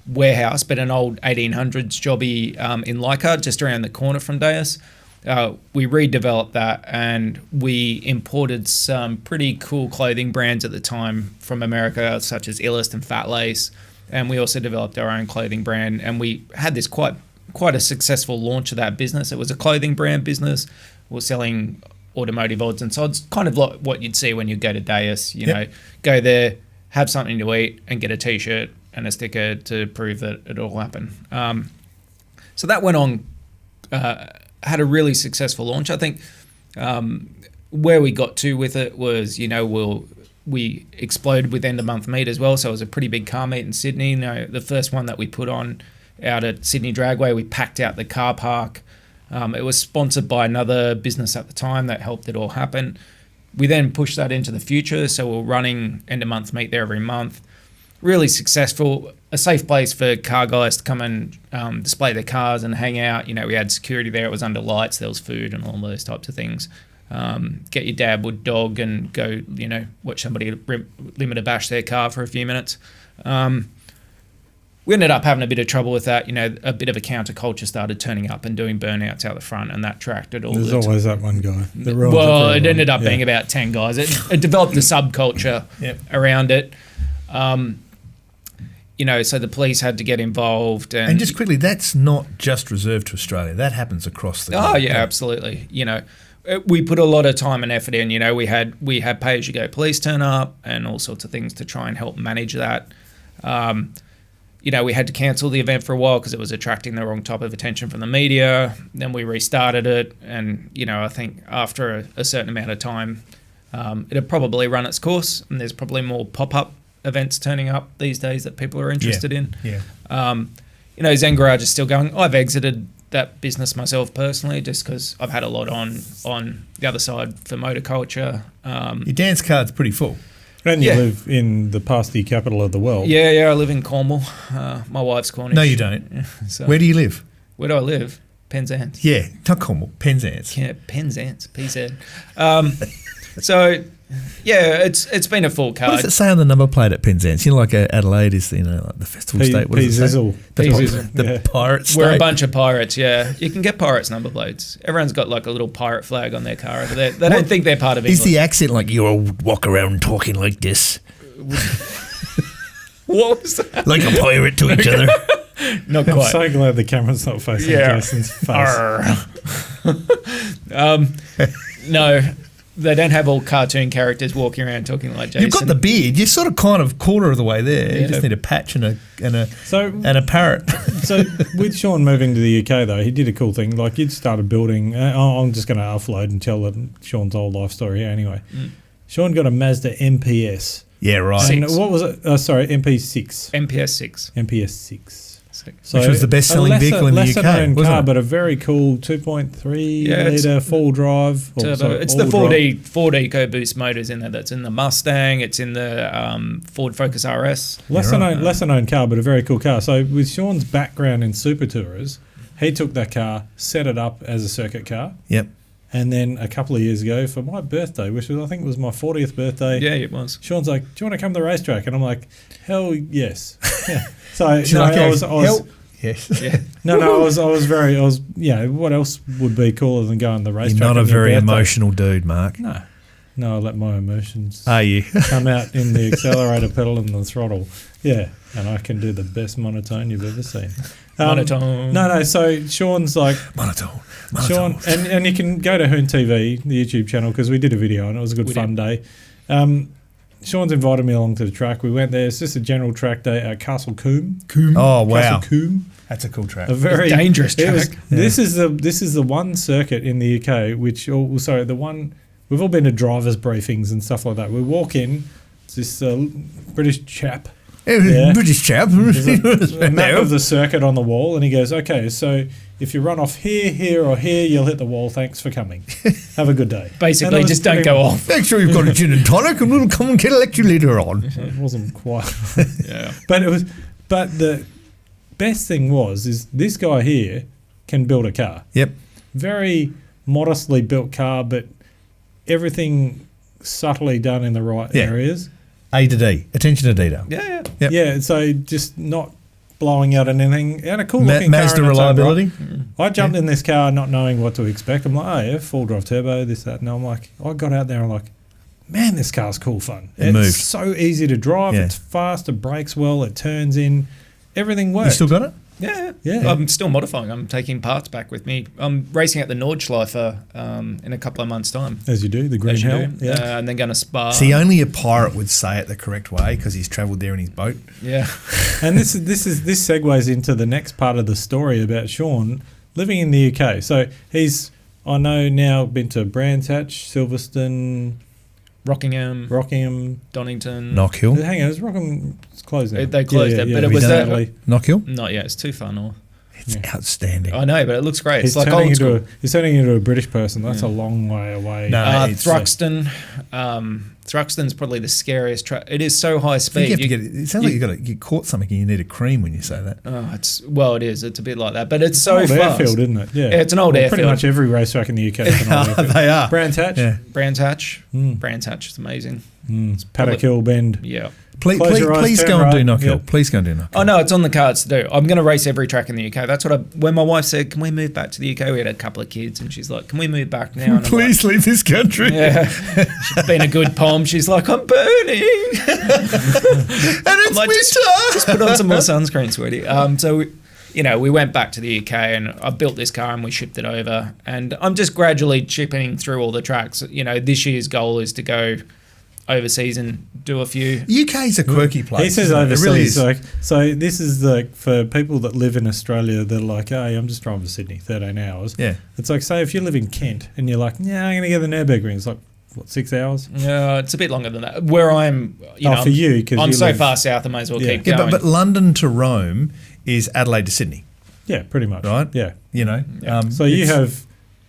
warehouse, but an old 1800s jobby in Leichhardt, just around the corner from Deus. We redeveloped that and we imported some pretty cool clothing brands at the time from America, such as Illust and Fat Lace. And we also developed our own clothing brand. And we had this quite a successful launch of that business. It was a clothing brand business. We were selling automotive odds and sods, kind of like what you'd see when you go to Deus, go there, have something to eat and get a T-shirt and a sticker to prove that it all happened. So that went on, had a really successful launch. I think where we got to with it was, we exploded with End of Month Meet as well. So it was a pretty big car meet in Sydney. The first one that we put on out at Sydney Dragway, we packed out the car park. It was sponsored by another business at the time that helped it all happen. We then pushed that into the future. So we're running End of Month Meet there every month. Really successful, a safe place for car guys to come and display their cars and hang out. We had security there. It was under lights. There was food and all those types of things. Get your dad wood dog and go, watch somebody limiter bash their car for a few minutes. We ended up having a bit of trouble with that. A bit of a counterculture started turning up and doing burnouts out the front, and that tracked all. There's always that one guy. It ended up being about 10 guys. It developed a subculture around it. So the police had to get involved. And just quickly, that's not just reserved to Australia. That happens across the globe. Oh, yeah, absolutely. We put a lot of time and effort in. We had pay-as-you-go police turn up and all sorts of things to try and help manage that. We had to cancel the event for a while because it was attracting the wrong type of attention from the media. Then we restarted it. And, I think after a certain amount of time, it had probably run its course. And there's probably more pop-up events turning up these days that people are interested in. Yeah. Zen Garage is still going. I've exited that business myself personally just because I've had a lot on the other side for motor culture. Your dance card's pretty full. And you live in the pasty capital of the world. Yeah, I live in Cornwall. My wife's Cornish. No, you don't. Yeah, so where do you live? Where do I live? Penzance. Yeah, not Cornwall, Penzance. Yeah, Penzance, PZ. So, yeah, it's been a full card. What does it say on the number plate at Penzance? Like Adelaide is, like the festival state. What does it say? The pirate state. We're a bunch of pirates, yeah. You can get pirates number plates. Everyone's got like a little pirate flag on their car over there. They don't think they're part of England. Is the accent like you all walk around talking like this? What was that? Like a pirate to each other? Not quite. I'm so glad the camera's not facing Jason's face. No. They don't have all cartoon characters walking around talking like Jason. You've got the beard. You're sort of kind of quarter of the way there. Yeah. You just need a patch and a parrot. So with Sean moving to the UK though, he did a cool thing. Like you'd started building. I'm just going to offload and tell Sean's whole life story here anyway. Sean got a Mazda MPS. Yeah, right. And what was it? MP6. MPS6. So which was the best-selling vehicle in the UK, known wasn't car, it? But a very cool 2.3 litre full drive. Turbo. It's the Ford EcoBoost motors in there. That's in the Mustang. It's in the Ford Focus RS. Lesser known car, but a very cool car. So with Sean's background in super tourers, he took that car, set it up as a circuit car. Yep. And then a couple of years ago, for my birthday, which was, I think was my 40th birthday. Yeah, it was. Sean's like, do you want to come to the racetrack? And I'm like, hell yes. Yeah. So Yes. Yeah. No, I was what else would be cooler than going to the racetrack? You're not a on your very birthday? emotional dude, Mark. No, I let my emotions Are you? come out in the accelerator pedal and the throttle. Yeah, and I can do the best monotone you've ever seen. Monotone. No. So Sean's like Monotone. Sean, and you can go to HoonTV, the YouTube channel, because we did a video and it was a good fun day. Sean's invited me along to the track. We went there. It's just a general track day at Castle Coombe. Oh, wow. Castle Coombe. That's a cool track. A very dangerous track. This is the one circuit in the UK the one we've all been to drivers' briefings and stuff like that. We walk in, it's this British chap. British chap. There's a map of the circuit on the wall, and he goes, "Okay, so if you run off here, or here, you'll hit the wall. Thanks for coming. Have a good day." Basically, just don't go off. Make sure you've got a gin and tonic, and we'll come and get later on. It wasn't quite. Yeah. But the best thing is this guy here can build a car. Yep. Very modestly built car, but everything subtly done in the right areas. A to D. Attention to detail. Yeah. Yep. Yeah, so just not blowing out anything. And a cool looking Mazda car in its own reliability. right. I jumped in this car not knowing what to expect. I'm like, oh yeah, full drive turbo, this, that. And I'm like, I got out there and I'm like, man, this car's cool fun. It's moved. so easy to drive. Yeah. It's fast. It brakes well. It turns in. Everything works. You still got it? Yeah. I'm still modifying. I'm taking parts back with me. I'm racing at the Nordschleife in a couple of months' time. As you do, the Green As you Hell. do. Yeah. And then going to Spa. See, only a pirate would say it the correct way because he's travelled there in his boat. Yeah. And this segues into the next part of the story about Sean living in the UK. So he's, I know now, been to Brands Hatch, Silverstone, Rockingham, Donington. Knock Hill. Hang on, is Rockingham closed now? They closed it, but it We was don't- that. Knock Hill? Not yet. It's too far north. It's outstanding. I know, but it looks great. He's It's like turning old school. he's turning into a British person. That's a long way away. No. It's, Thruxton. Thruxton's probably the scariest track. It is so high I think you speed. have to get it. It sounds like you caught something and you need a cream when you say that. It is. It's a bit like that, but it's so Old fast. airfield, isn't it? Yeah, It's an old Pretty airfield. much every racetrack in the UK is an old airfield. They are. Brands Hatch, Yeah. Brands Hatch. Brands Hatch is amazing. it's Paddock Hill Bend. Yeah. Please Close your eyes, go turn and do right. Knock Hill. Yep. Please go and do Knock Hill. Oh no, it's on the cards to do. I'm going to race every track in the UK. That's what when my wife said, "Can we move back to the UK?" We had a couple of kids, and she's like, "Can we move back now?" And I'm Please leave this country. like, yeah. She's been a good pom. She's like, "I'm burning," And it's like, winter. just put on some more sunscreen, sweetie. So, we went back to the UK, and I built this car, and we shipped it over. And I'm just gradually chipping through all the tracks. This year's goal is to go overseas and do a few. UK's a quirky place. He says isn't it? overseas. It really is. So this is for people that live in Australia. They're like, hey, I'm just driving to Sydney, 13 hours. Yeah. It's like, say if you live in Kent and you're like, yeah, I'm going to get the Nürburgring. It's like, what, 6 hours? Yeah, it's a bit longer than that. Where I'm, for you, 'cause I'm you so live- far south, I may as well keep Yeah, going. but London to Rome is Adelaide to Sydney, Yeah, pretty much. right? Yeah. So you it's- have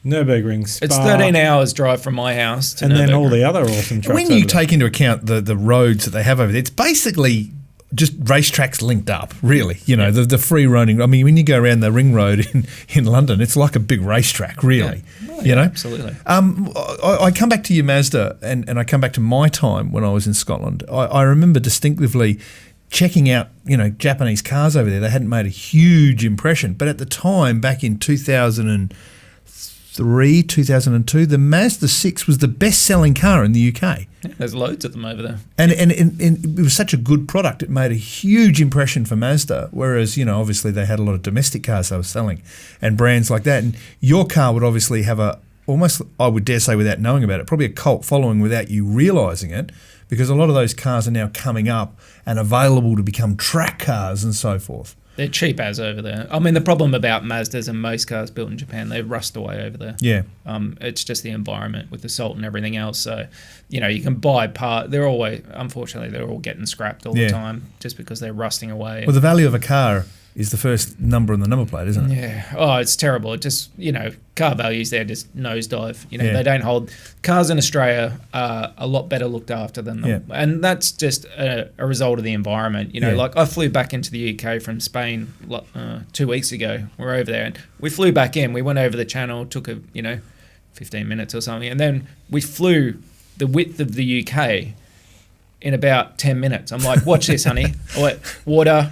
Nürburgring, Spa, it's 13 hours drive from my house to and then all Nürburgring. the other awesome tracks. When you over there. take into account the roads that they have over there, it's basically just racetracks linked up, really. The free running. I mean, when you go around the ring road in London, it's like a big racetrack, really. Absolutely. I come back to your Mazda and I come back to my time when I was in Scotland. I remember distinctively checking out, Japanese cars over there. They hadn't made a huge impression. But at the time, back in 2002, the Mazda 6 was the best-selling car in the UK. Yeah, there's loads of them over there. And it was such a good product. It made a huge impression for Mazda, whereas, obviously they had a lot of domestic cars they were selling and brands like that. And your car would obviously have almost, I would dare say without knowing about it, probably a cult following without you realising it, because a lot of those cars are now coming up and available to become track cars and so forth. They're cheap as over there. I mean, the problem about Mazdas and most cars built in Japan, they rust away over there. Yeah. It's just the environment with the salt and everything else. So, you can buy unfortunately, they're all getting scrapped all the time just because they're rusting away. Well, the value of a car is the first number on the number plate, isn't it? Yeah. Oh, it's terrible. It just, car values there just nosedive. Yeah. They don't hold. Cars in Australia are a lot better looked after than them. Yeah. And that's just a result of the environment. Like I flew back into the UK from Spain 2 weeks ago. We're over there and we flew back in. We went over the channel, took 15 minutes or something. And then we flew the width of the UK in about 10 minutes. I'm like, watch this, honey. I went, water,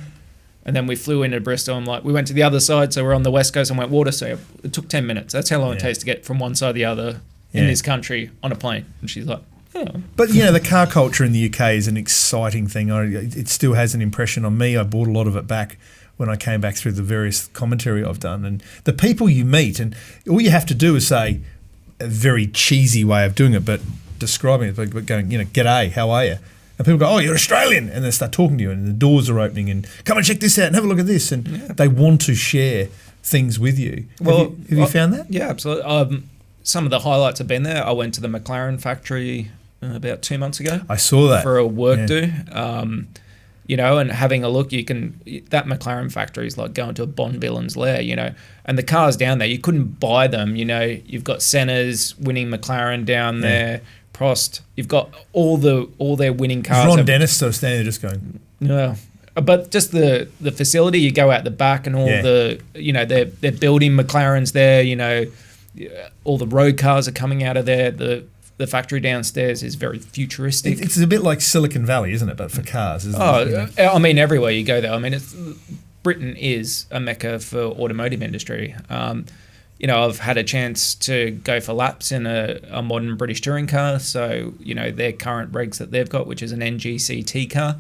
And then we flew into Bristol and we went to the other side. So we're on the West Coast and went water. So it took 10 minutes. That's how long it takes to get from one side to the other in this country on a plane. And she's like, oh. But, the car culture in the UK is an exciting thing. It still has an impression on me. I bought a lot of it back when I came back through the various commentary I've done. And the people you meet, and all you have to do is say, a very cheesy way of doing it, but describing it, but going, g'day, how are you? And people go, oh, you're Australian. And they start talking to you and the doors are opening and come and check this out and have a look at this. And they want to share things with you. Well, have you found that? Yeah, absolutely. Some of the highlights have been there. I went to the McLaren factory about 2 months ago. I saw that. For a work do. And having a look, that McLaren factory is like going to a Bond villain's lair, and the cars down there, you couldn't buy them, you've got Senna's winning McLaren down there, Prost, you've got all their winning cars. Ron Dennis sort of standing there just going, no. But just the facility, you go out the back and all they're building McLarens there, all the road cars are coming out of there. The factory downstairs is very futuristic. It's a bit like Silicon Valley, isn't it? But for cars, isn't it? I mean, everywhere you go, though. I mean, Britain is a mecca for automotive industry. I've had a chance to go for laps in a modern British touring car. So, their current regs that they've got, which is an NGCT car,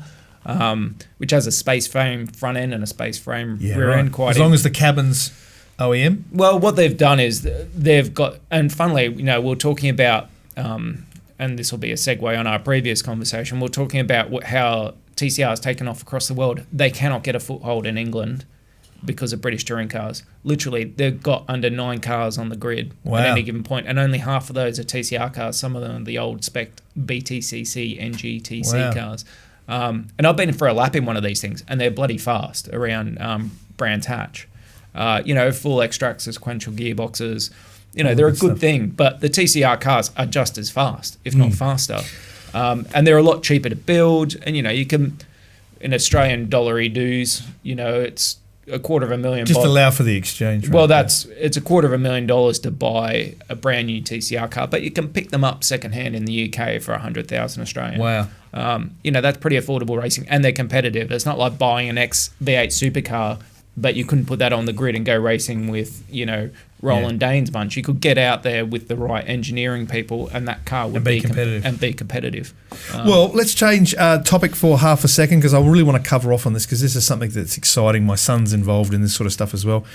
which has a space frame front end and a space frame rear end. As long as the cabin's OEM? Well, what they've done is they've got, and funnily, we're talking about, and this will be a segue on our previous conversation, we're talking about how TCR has taken off across the world. They cannot get a foothold in England because of British touring cars. Literally, they've got under 9 cars on the grid at any given point, and only half of those are TCR cars. Some of them are the old spec BTCC, NGTC cars. And I've been for a lap in one of these things, and they're bloody fast around Brands Hatch. Full extract sequential gearboxes. They're a good thing, but the TCR cars are just as fast, if not faster. And they're a lot cheaper to build. And, you can, in Australian dollary dues, it's $250,000. Just allow for the exchange rate. Well, it's $250,000 to buy a brand new TCR car, but you can pick them up secondhand in the UK for 100,000 Australian. Wow. That's pretty affordable racing, and they're competitive. It's not like buying an V8 supercar, but you couldn't put that on the grid and go racing with, Roland Dane's bunch. You could get out there with the right engineering people, and that car would be competitive. Well, let's change topic for half a second, because I really want to cover off on this, because this is something that's exciting. My son's involved in this sort of stuff as well.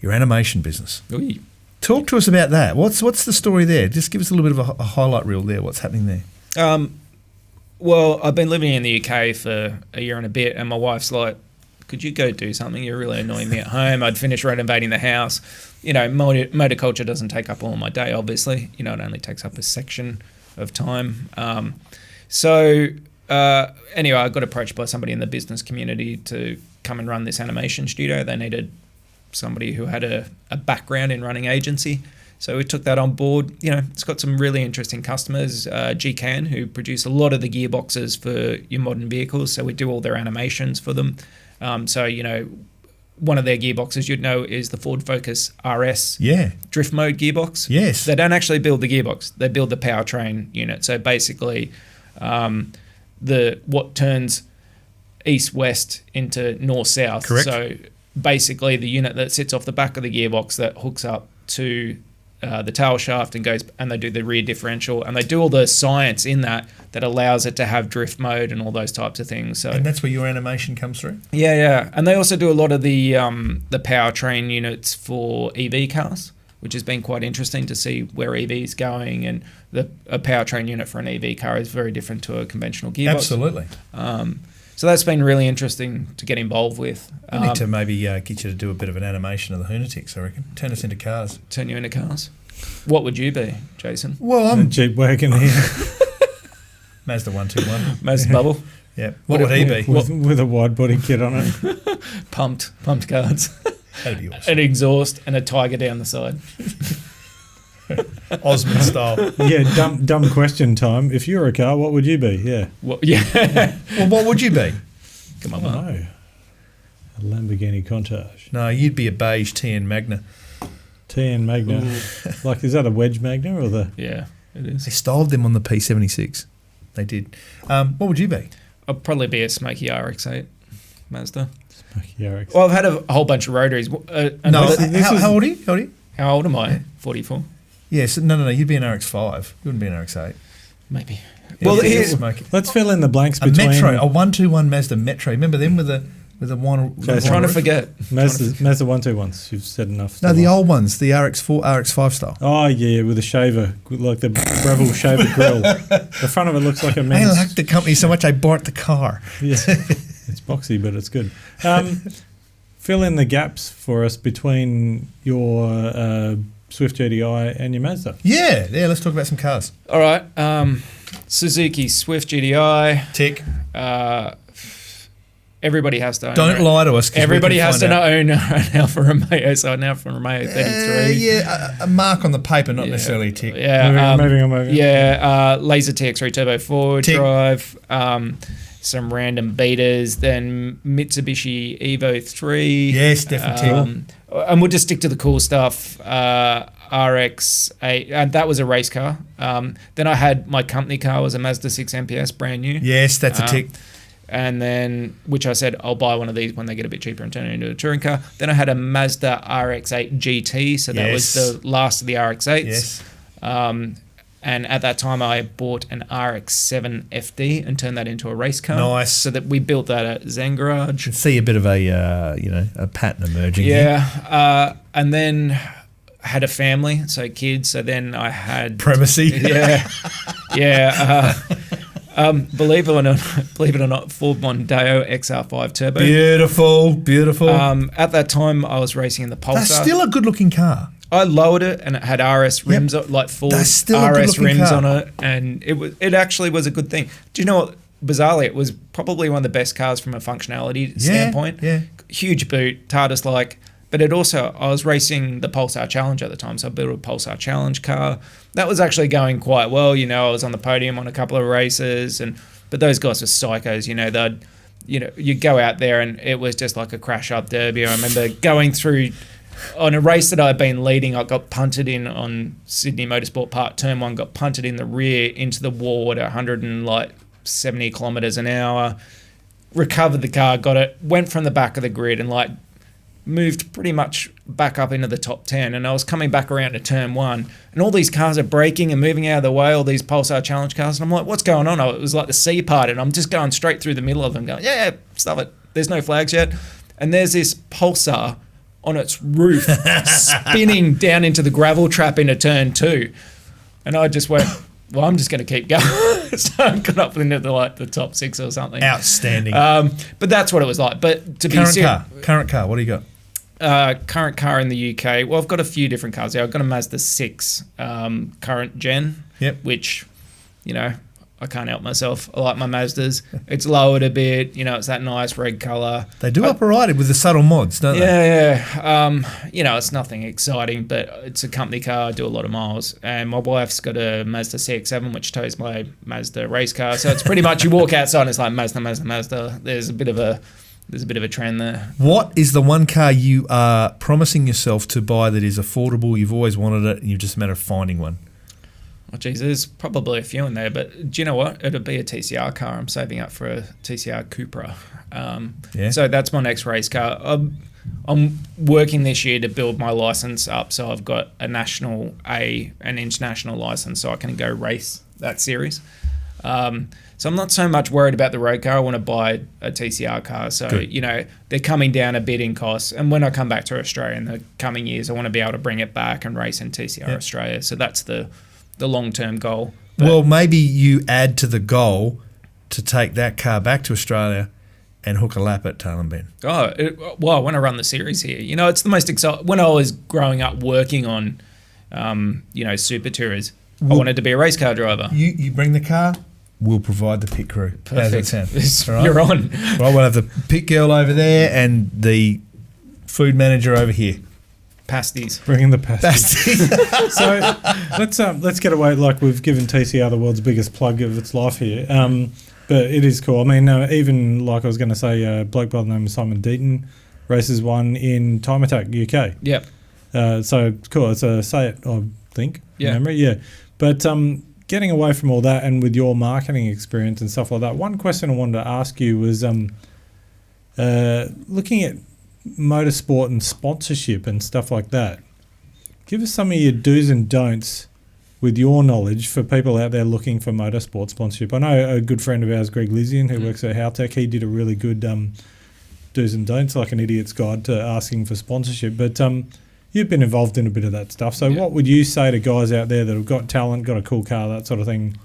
Your animation business. Ooh. Talk to us about that. What's the story there? Just give us a little bit of a highlight reel there. What's happening there? Well, I've been living in the UK for a year and a bit, and my wife's like, could you go do something? You're really annoying me at home. I'd finished renovating the house. Motor culture doesn't take up all my day, obviously. It only takes up a section of time. Anyway, I got approached by somebody in the business community to come and run this animation studio. They needed somebody who had a background in running agency. So we took that on board. It's got some really interesting customers. GCAN, who produce a lot of the gearboxes for your modern vehicles. So we do all their animations for them. One of their gearboxes is the Ford Focus RS drift mode gearbox. Yes. They don't actually build the gearbox. They build the powertrain unit. So basically what turns east-west into north-south. Correct. So basically the unit that sits off the back of the gearbox that hooks up to the tail shaft and they do the rear differential, and they do all the science in that allows it to have drift mode and all those types of things. So, and that's where your animation comes through? Yeah. And they also do a lot of the powertrain units for EV cars, which has been quite interesting to see where EV is going. And a powertrain unit for an EV car is very different to a conventional gearbox. Absolutely. So that's been really interesting to get involved with. I need to maybe get you to do a bit of an animation of the Hoonatics, I reckon. Turn us into cars. Turn you into cars. What would you be, Jason? Well, I'm a Jeep wagon here. Mazda 121. Mazda Bubble. Yeah. What would he be? With a wide body kit on it. Pumped cards. That'd be awesome. An exhaust and a tiger down the side. Osmond style. Yeah, dumb question time. If you were a car, what would you be? Yeah. Well, what would you be? Come on, Mark. No. A Lamborghini Countach. No, you'd be a beige TN Magna. TN Magna. Is that a wedge Magna or the? Yeah, it is. They styled them on the P76. They did. What would you be? I'd probably be a smoky RX-8. Mazda. Yeah, Well, I've had a whole bunch of rotaries. How old are you? How old am I? 44. Yes, no. You'd be an RX-5. You wouldn't be an RX-8. Maybe. Yeah, Well, yeah, here's smoking. let's fill in the blanks A between Metro, a 121 Mazda Metro. Remember them with the one? Okay, I'm trying to forget. Mazda 121s. You've said enough. No, the old ones, the RX4, RX5 style. Oh yeah, with a shaver, like the Breville shaver grill. The front of it looks like a I man's. liked the company so much I bought the car. Yeah, it's boxy, but it's good. Fill in the gaps for us between your Swift GTI and your Mazda. Yeah. Let's talk about some cars. All right. Suzuki Swift GTI. Tick. Everybody has to own Don't lie to us. 'Cause Everybody we can has to find out. own an Alfa Romeo. So an Alfa Romeo 33. A mark on the paper, not necessarily a tick. Yeah. Moving on. Yeah. Laser TX3 Turbo 4 Tick. drive. Some random beaters. Then Mitsubishi Evo 3. Yes, definitely. And we'll just stick to the cool stuff. RX-8, and that was a race car. Then I had my company car was a Mazda 6 MPS, brand new. Yes, that's a tick. And then, which I said, I'll buy one of these when they get a bit cheaper and turn it into a touring car. Then I had a Mazda RX-8 GT, so that was the last of the RX-8s. Yes. And at that time, I bought an RX-7 FD and turned that into a race car. Nice. So that we built that at Zen Garage. You can see a bit of a pattern emerging here. Yeah. And then had a family, so kids. So then I had Primacy. Yeah. Believe it or not, Ford Mondeo XR5 Turbo. Beautiful. At that time, I was racing in the Pulsar. That's still a good-looking car. I lowered it, and it had RS rims, like full That's still a RS good-looking rims car. on it, and it actually was a good thing. Do you know what? Bizarrely, it was probably one of the best cars from a functionality standpoint. Yeah. Huge boot, TARDIS-like. But I was racing the Pulsar Challenge at the time, so I built a Pulsar Challenge car. That was actually going quite well. I was on the podium on a couple of races, but those guys were psychos. You'd go out there and it was just like a crash-up derby. I remember going through on a race that I'd been leading. I got punted in on Sydney Motorsport Park, Turn 1, got punted in the rear into the wall at 170 kilometres an hour. Recovered the car, got it, went from the back of the grid and moved pretty much back up into the top 10, and I was coming back around to turn 1 and all these cars are braking and moving out of the way, all these Pulsar Challenge cars, and I'm like, what's going on? It was like the sea part, and I'm just going straight through the middle of them going, yeah, stuff it, there's no flags yet. And there's this Pulsar on its roof spinning down into the gravel trap into turn 2, and I just went, well, I'm just going to keep going. So I got up into the top 6 or something. Outstanding. But that's what it was like. But to be Current car. What do you got? Current car in the UK. Well, I've got a few different cars there. I've got a Mazda 6 current gen, which, I can't help myself. I like my Mazdas. It's lowered a bit. It's that nice red colour. They do operate it with the subtle mods, don't they? Yeah. It's nothing exciting, but it's a company car. I do a lot of miles. And my wife's got a Mazda CX-7, which tows my Mazda race car. So it's pretty much you walk outside and it's like Mazda. There's a bit of a trend there. What is the one car you are promising yourself to buy that is affordable? You've always wanted it, and you're just a matter of finding one. Oh, geez, there's probably a few in there, but do you know what? It'll be a TCR car. I'm saving up for a TCR Cupra. So that's my next race car. I'm working this year to build my license up, so I've got a national an international license, so I can go race that series. So I'm not so much worried about the road car. I want to buy a TCR car. So, they're coming down a bit in cost. And when I come back to Australia in the coming years, I want to be able to bring it back and race in TCR Australia. So that's the long-term goal. But well, maybe you add to the goal to take that car back to Australia and hook a lap at Tailem Bend. I want to run the series here. It's the most exciting. When I was growing up working on, super tours, I wanted to be a race car driver. You bring the car, we'll provide the pit crew. Perfect. How's that sound? Right? You're on. Right, we'll have the pit girl over there and the food manager over here. Pasties. Bringing the pasties. So let's get away. Like, we've given TCR the world's biggest plug of its life here. But it is cool. I mean, even like I was going to say, a bloke by the name of Simon Deaton races one in Time Attack UK. Yep. So it's cool. It's a Say It, I think. Yeah. Memory. Yeah. But getting away from all that and with your marketing experience and stuff like that, one question I wanted to ask you was, looking at motorsport and sponsorship and stuff like that, give us some of your do's and don'ts with your knowledge for people out there looking for motorsport sponsorship. I know a good friend of ours, Greg Lizian, who works at Howtech, he did a really good do's and don'ts, like an idiot's guide to asking for sponsorship. But you've been involved in a bit of that stuff. So what would you say to guys out there that have got talent, got a cool car, that sort of thing?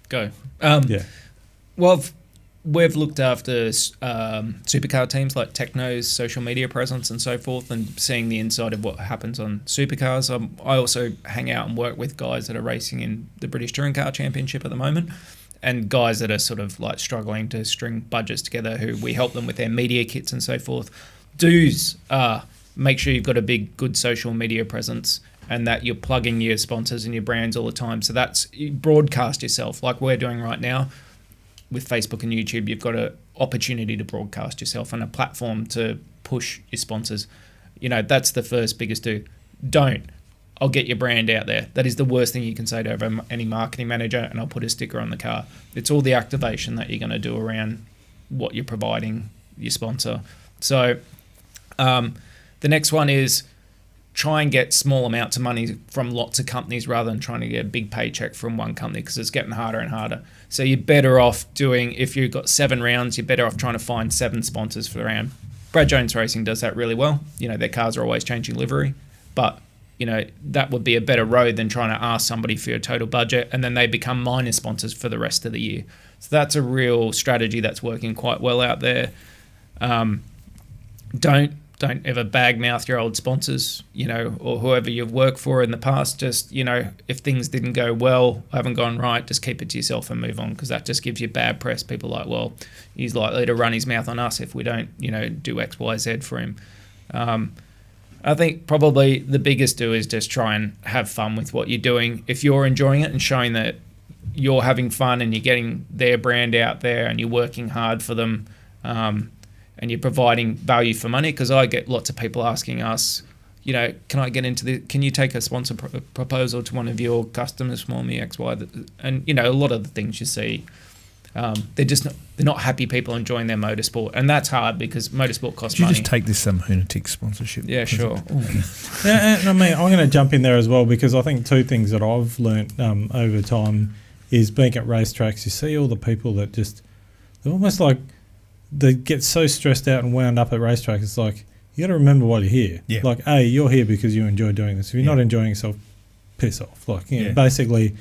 Go. Well, we've looked after supercar teams like Techno's social media presence and so forth, and seeing the inside of what happens on supercars. I also hang out and work with guys that are racing in the British Touring Car Championship at the moment, and guys that are sort of like struggling to string budgets together, who we help them with their media kits and so forth. Do's are make sure you've got a big, good social media presence and that you're plugging your sponsors and your brands all the time. So that's, you broadcast yourself like we're doing right now with Facebook and YouTube. You've got an opportunity to broadcast yourself and a platform to push your sponsors. You know, that's the first biggest do. Don't. I'll get your brand out there. That is the worst thing you can say to any marketing manager, and I'll put a sticker on the car. It's all the activation that you're going to do around what you're providing your sponsor. So the next one is try and get small amounts of money from lots of companies rather than trying to get a big paycheck from one company, because it's getting harder and harder. So you're better off doing, if you've got 7 rounds, you're better off trying to find 7 sponsors for the round. Brad Jones Racing does that really well. You know, their cars are always changing livery, but you know, that would be a better road than trying to ask somebody for your total budget and then they become minor sponsors for the rest of the year. So that's a real strategy that's working quite well out there. Don't ever bag mouth your old sponsors, you know, or whoever you've worked for in the past. Just, you know, if things didn't go well, haven't gone right, just keep it to yourself and move on, because that just gives you bad press. People are like, well, he's likely to run his mouth on us if we don't, you know, do X, Y, Z for him. I think probably the biggest do is just try and have fun with what you're doing. If you're enjoying it and showing that you're having fun and you're getting their brand out there and you're working hard for them, and you're providing value for money, because I get lots of people asking us, you know, can you take a sponsor proposal to one of your customers for me, X, Y, and you know, a lot of the things you see, they're not happy people enjoying their motorsport, and that's hard because motorsport costs money. Could you just take this HoonTV sponsorship? Yeah, sure. Yeah, and I mean, I'm going to jump in there as well, because I think 2 things that I've learnt over time is being at racetracks. You see all the people that they're almost like, they get so stressed out and wound up at racetracks. It's like, you got to remember why you're here. Yeah. Like, A, you're here because you enjoy doing this. If you're not enjoying yourself, piss off. Like, you know, basically,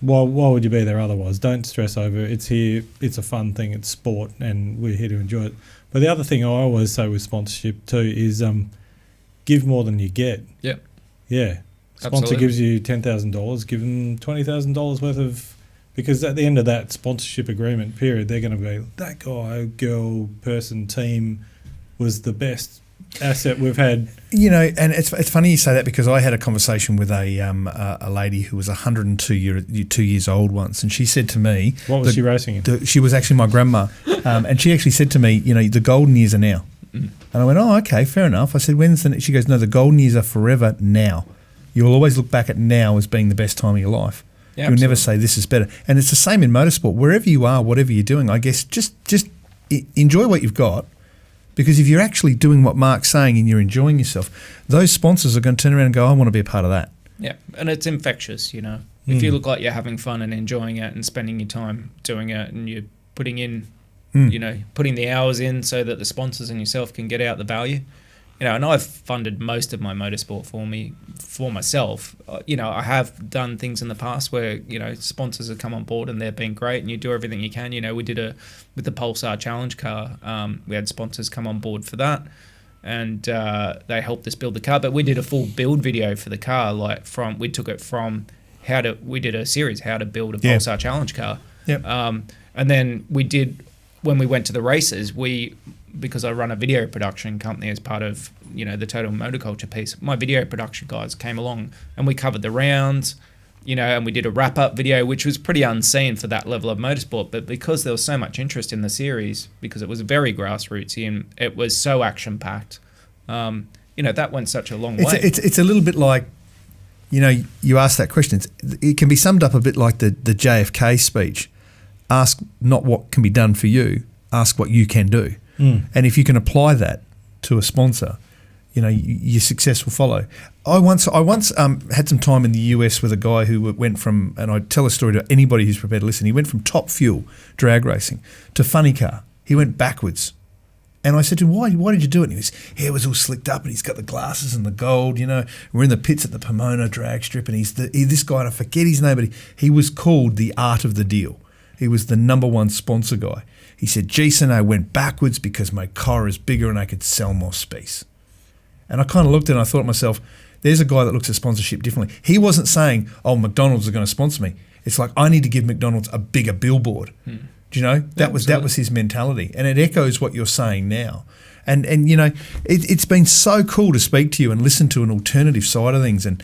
why would you be there otherwise? Don't stress over it. It's here. It's a fun thing. It's sport, and we're here to enjoy it. But the other thing I always say with sponsorship too is give more than you get. Yep. Yeah. Sponsor gives you $10,000. Give them $20,000 worth of. Because at the end of that sponsorship agreement period, they're going to be, that guy, girl, person, team was the best asset we've had. You know, and it's funny you say that, because I had a conversation with a lady who was 2 years old once, and she said to me... What was she racing in? She was actually my grandma, and she actually said to me, you know, the golden years are now. Mm. And I went, oh, okay, fair enough. I said, when's the... She goes, no, the golden years are forever now. You'll always look back at now as being the best time of your life. Yeah, you'll never say this is better. And it's the same in motorsport. Wherever you are, whatever you're doing, I guess just enjoy what you've got, because if you're actually doing what Mark's saying and you're enjoying yourself, those sponsors are going to turn around and go, I want to be a part of that. Yeah, and it's infectious, you know. If you look like you're having fun and enjoying it and spending your time doing it, and you're putting in, you know, putting the hours in so that the sponsors and yourself can get out the value. You know, and I've funded most of my motorsport for myself. You know, I have done things in the past where, you know, sponsors have come on board and they've been great, and you do everything you can. You know, we did with the Pulsar Challenge car, we had sponsors come on board for that, and they helped us build the car. But we did a full build video for the car, we took it from we did a series, how to build a Pulsar Challenge car. Yep. And then when we went to the races, because I run a video production company as part of, you know, the total motorculture piece, my video production guys came along and we covered the rounds, you know, and we did a wrap-up video, which was pretty unseen for that level of motorsport. But because there was so much interest in the series, because it was very grassrootsy and it was so action-packed, you know, that went such a long way. It's a little bit like, you know, you asked that question. It can be summed up a bit like the JFK speech. Ask not what can be done for you, ask what you can do. And if you can apply that to a sponsor, your success will follow. I once had some time in the US with a guy who went from, and I tell a story to anybody who's prepared to listen, he went from Top Fuel drag racing to Funny Car. He went backwards. And I said to him, why did you do it? And his hair was all slicked up and he's got the glasses and the gold, We're in the pits at the Pomona drag strip and he's this guy, and I forget his name, but he was called the Art of the Deal. He was the number one sponsor guy. He said, Jason, I went backwards because my car is bigger and I could sell more space. And I kind of looked at it and I thought to myself, there's a guy that looks at sponsorship differently. He wasn't saying, McDonald's are going to sponsor me. It's like, I need to give McDonald's a bigger billboard. Do you know? That was his mentality. And it echoes what you're saying now. And it's been so cool to speak to you and listen to an alternative side of things and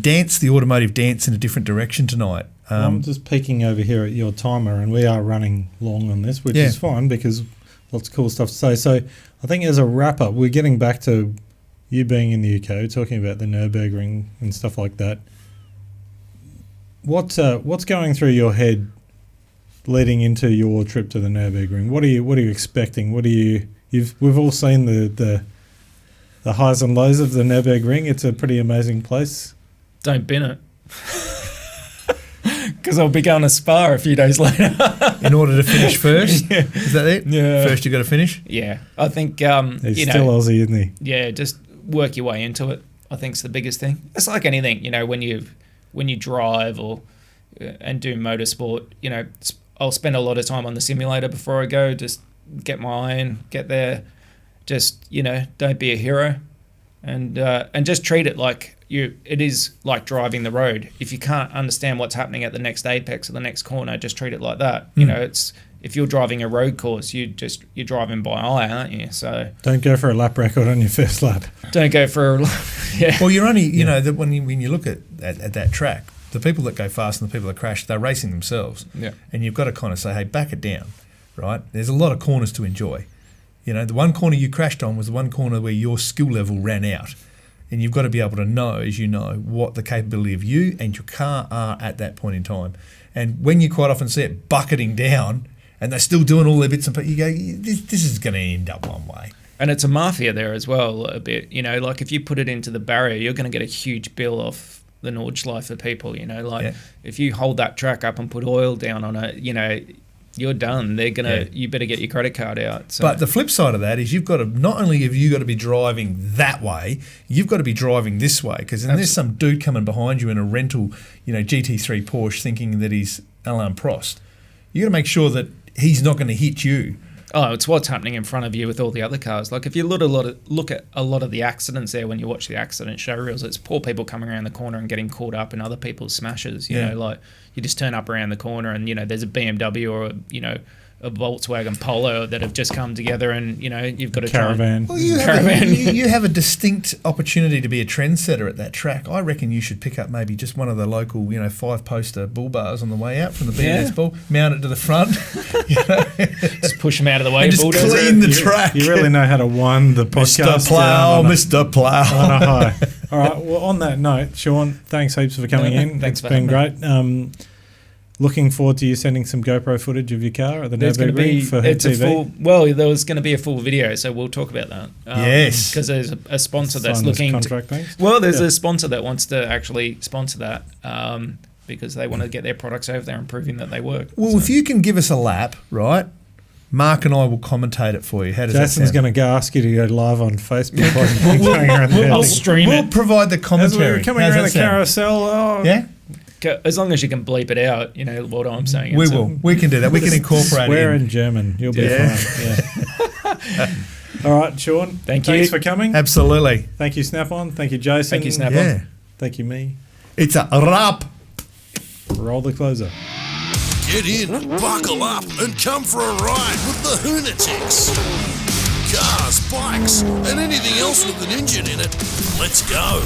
dance the automotive dance in a different direction tonight. I'm just peeking over here at your timer, and we are running long on this, which is fine because lots of cool stuff to say. So I think as a wrap-up, we're getting back to you being in the UK, talking about the Nürburgring and stuff like that. What's going through your head leading into your trip to the Nürburgring? What are you expecting? We've all seen the highs and lows of the Nürburgring. It's a pretty amazing place. Don't bin it. Because I'll be going to Spa a few days later. In order to finish first? Yeah. Is that it? Yeah. First you got to finish? Yeah. I think, He's still Aussie, isn't he? Yeah, just work your way into it, I think is the biggest thing. It's like anything, when you drive and do motorsport, I'll spend a lot of time on the simulator before I go, just get my eye in, get there, just, don't be a hero and just treat it like it is like driving the road. If you can't understand what's happening at the next apex or the next corner, just treat it like that. It's, if you're driving a road course, you're driving by eye, aren't you? So don't go for a lap record on your first lap. Don't go for yeah. Well, you're only, that when you look at that track, the people that go fast and the people that crash, they're racing themselves. Yeah. And you've got to kind of say, hey, back it down, right? There's a lot of corners to enjoy. The one corner you crashed on was the one corner where your skill level ran out. And you've got to be able to know, as you know, what the capability of you and your car are at that point in time. And when you quite often see it bucketing down and they're still doing all their bits and pieces, you go, this is going to end up one way. And it's a mafia there as well a bit. Like if you put it into the barrier, you're going to get a huge bill off the Nordschleife for people, If you hold that track up and put oil down on it, you're done. They're gonna. You better get your credit card out. So. But the flip side of that is you've got to not only have you got to be driving that way, you've got to be driving this way because then there's some dude coming behind you in a rental, GT3 Porsche thinking that he's Alain Prost. You got to make sure that he's not going to hit you. Oh, it's what's happening in front of you with all the other cars. Like if you look at a lot of the accidents there when you watch the accident show reels, it's poor people coming around the corner and getting caught up in other people's smashes. You know, like you just turn up around the corner and there's a BMW or a Volkswagen Polo that have just come together and you've got to caravan. Well, you have a distinct opportunity to be a trendsetter at that track. I reckon you should pick up maybe just one of the local 5-poster bull bars on the way out from the BMS bull, mount it to the front, just push them out of the way, and just clean the track. You really know how to wind the podcast. Mr. Plow. On a high. All right. Well, on that note, Sean, thanks heaps for coming in. Thanks it's been great. Looking forward to you sending some GoPro footage of your car at the Nürburgring for HoonTV. There was going to be a full video, so we'll talk about that. Yes. Because there's a sponsor that's Sign looking contract things. Well, there's a sponsor that wants to actually sponsor that because they want to get their products over there and proving that they work. Well, if you can give us a lap, right, Mark and I will commentate it for you. How does Jason's that sound? going to ask you to go live on Facebook. We'll stream it. We'll provide the commentary. As we're coming around the carousel. Yeah? As long as you can bleep it out, what I'm saying. We will. We can do that. We can incorporate it. Swear in German. You'll be fine. Yeah. All right, Sean. Thanks for coming. Absolutely. Thank you, Snap-on. Thank you, Jason. Thank you, Snap-on. Yeah. Thank you, me. It's a wrap. Roll the closer. Get in, buckle up, and come for a ride with the Hoonatics. Cars, bikes, and anything else with an engine in it. Let's go.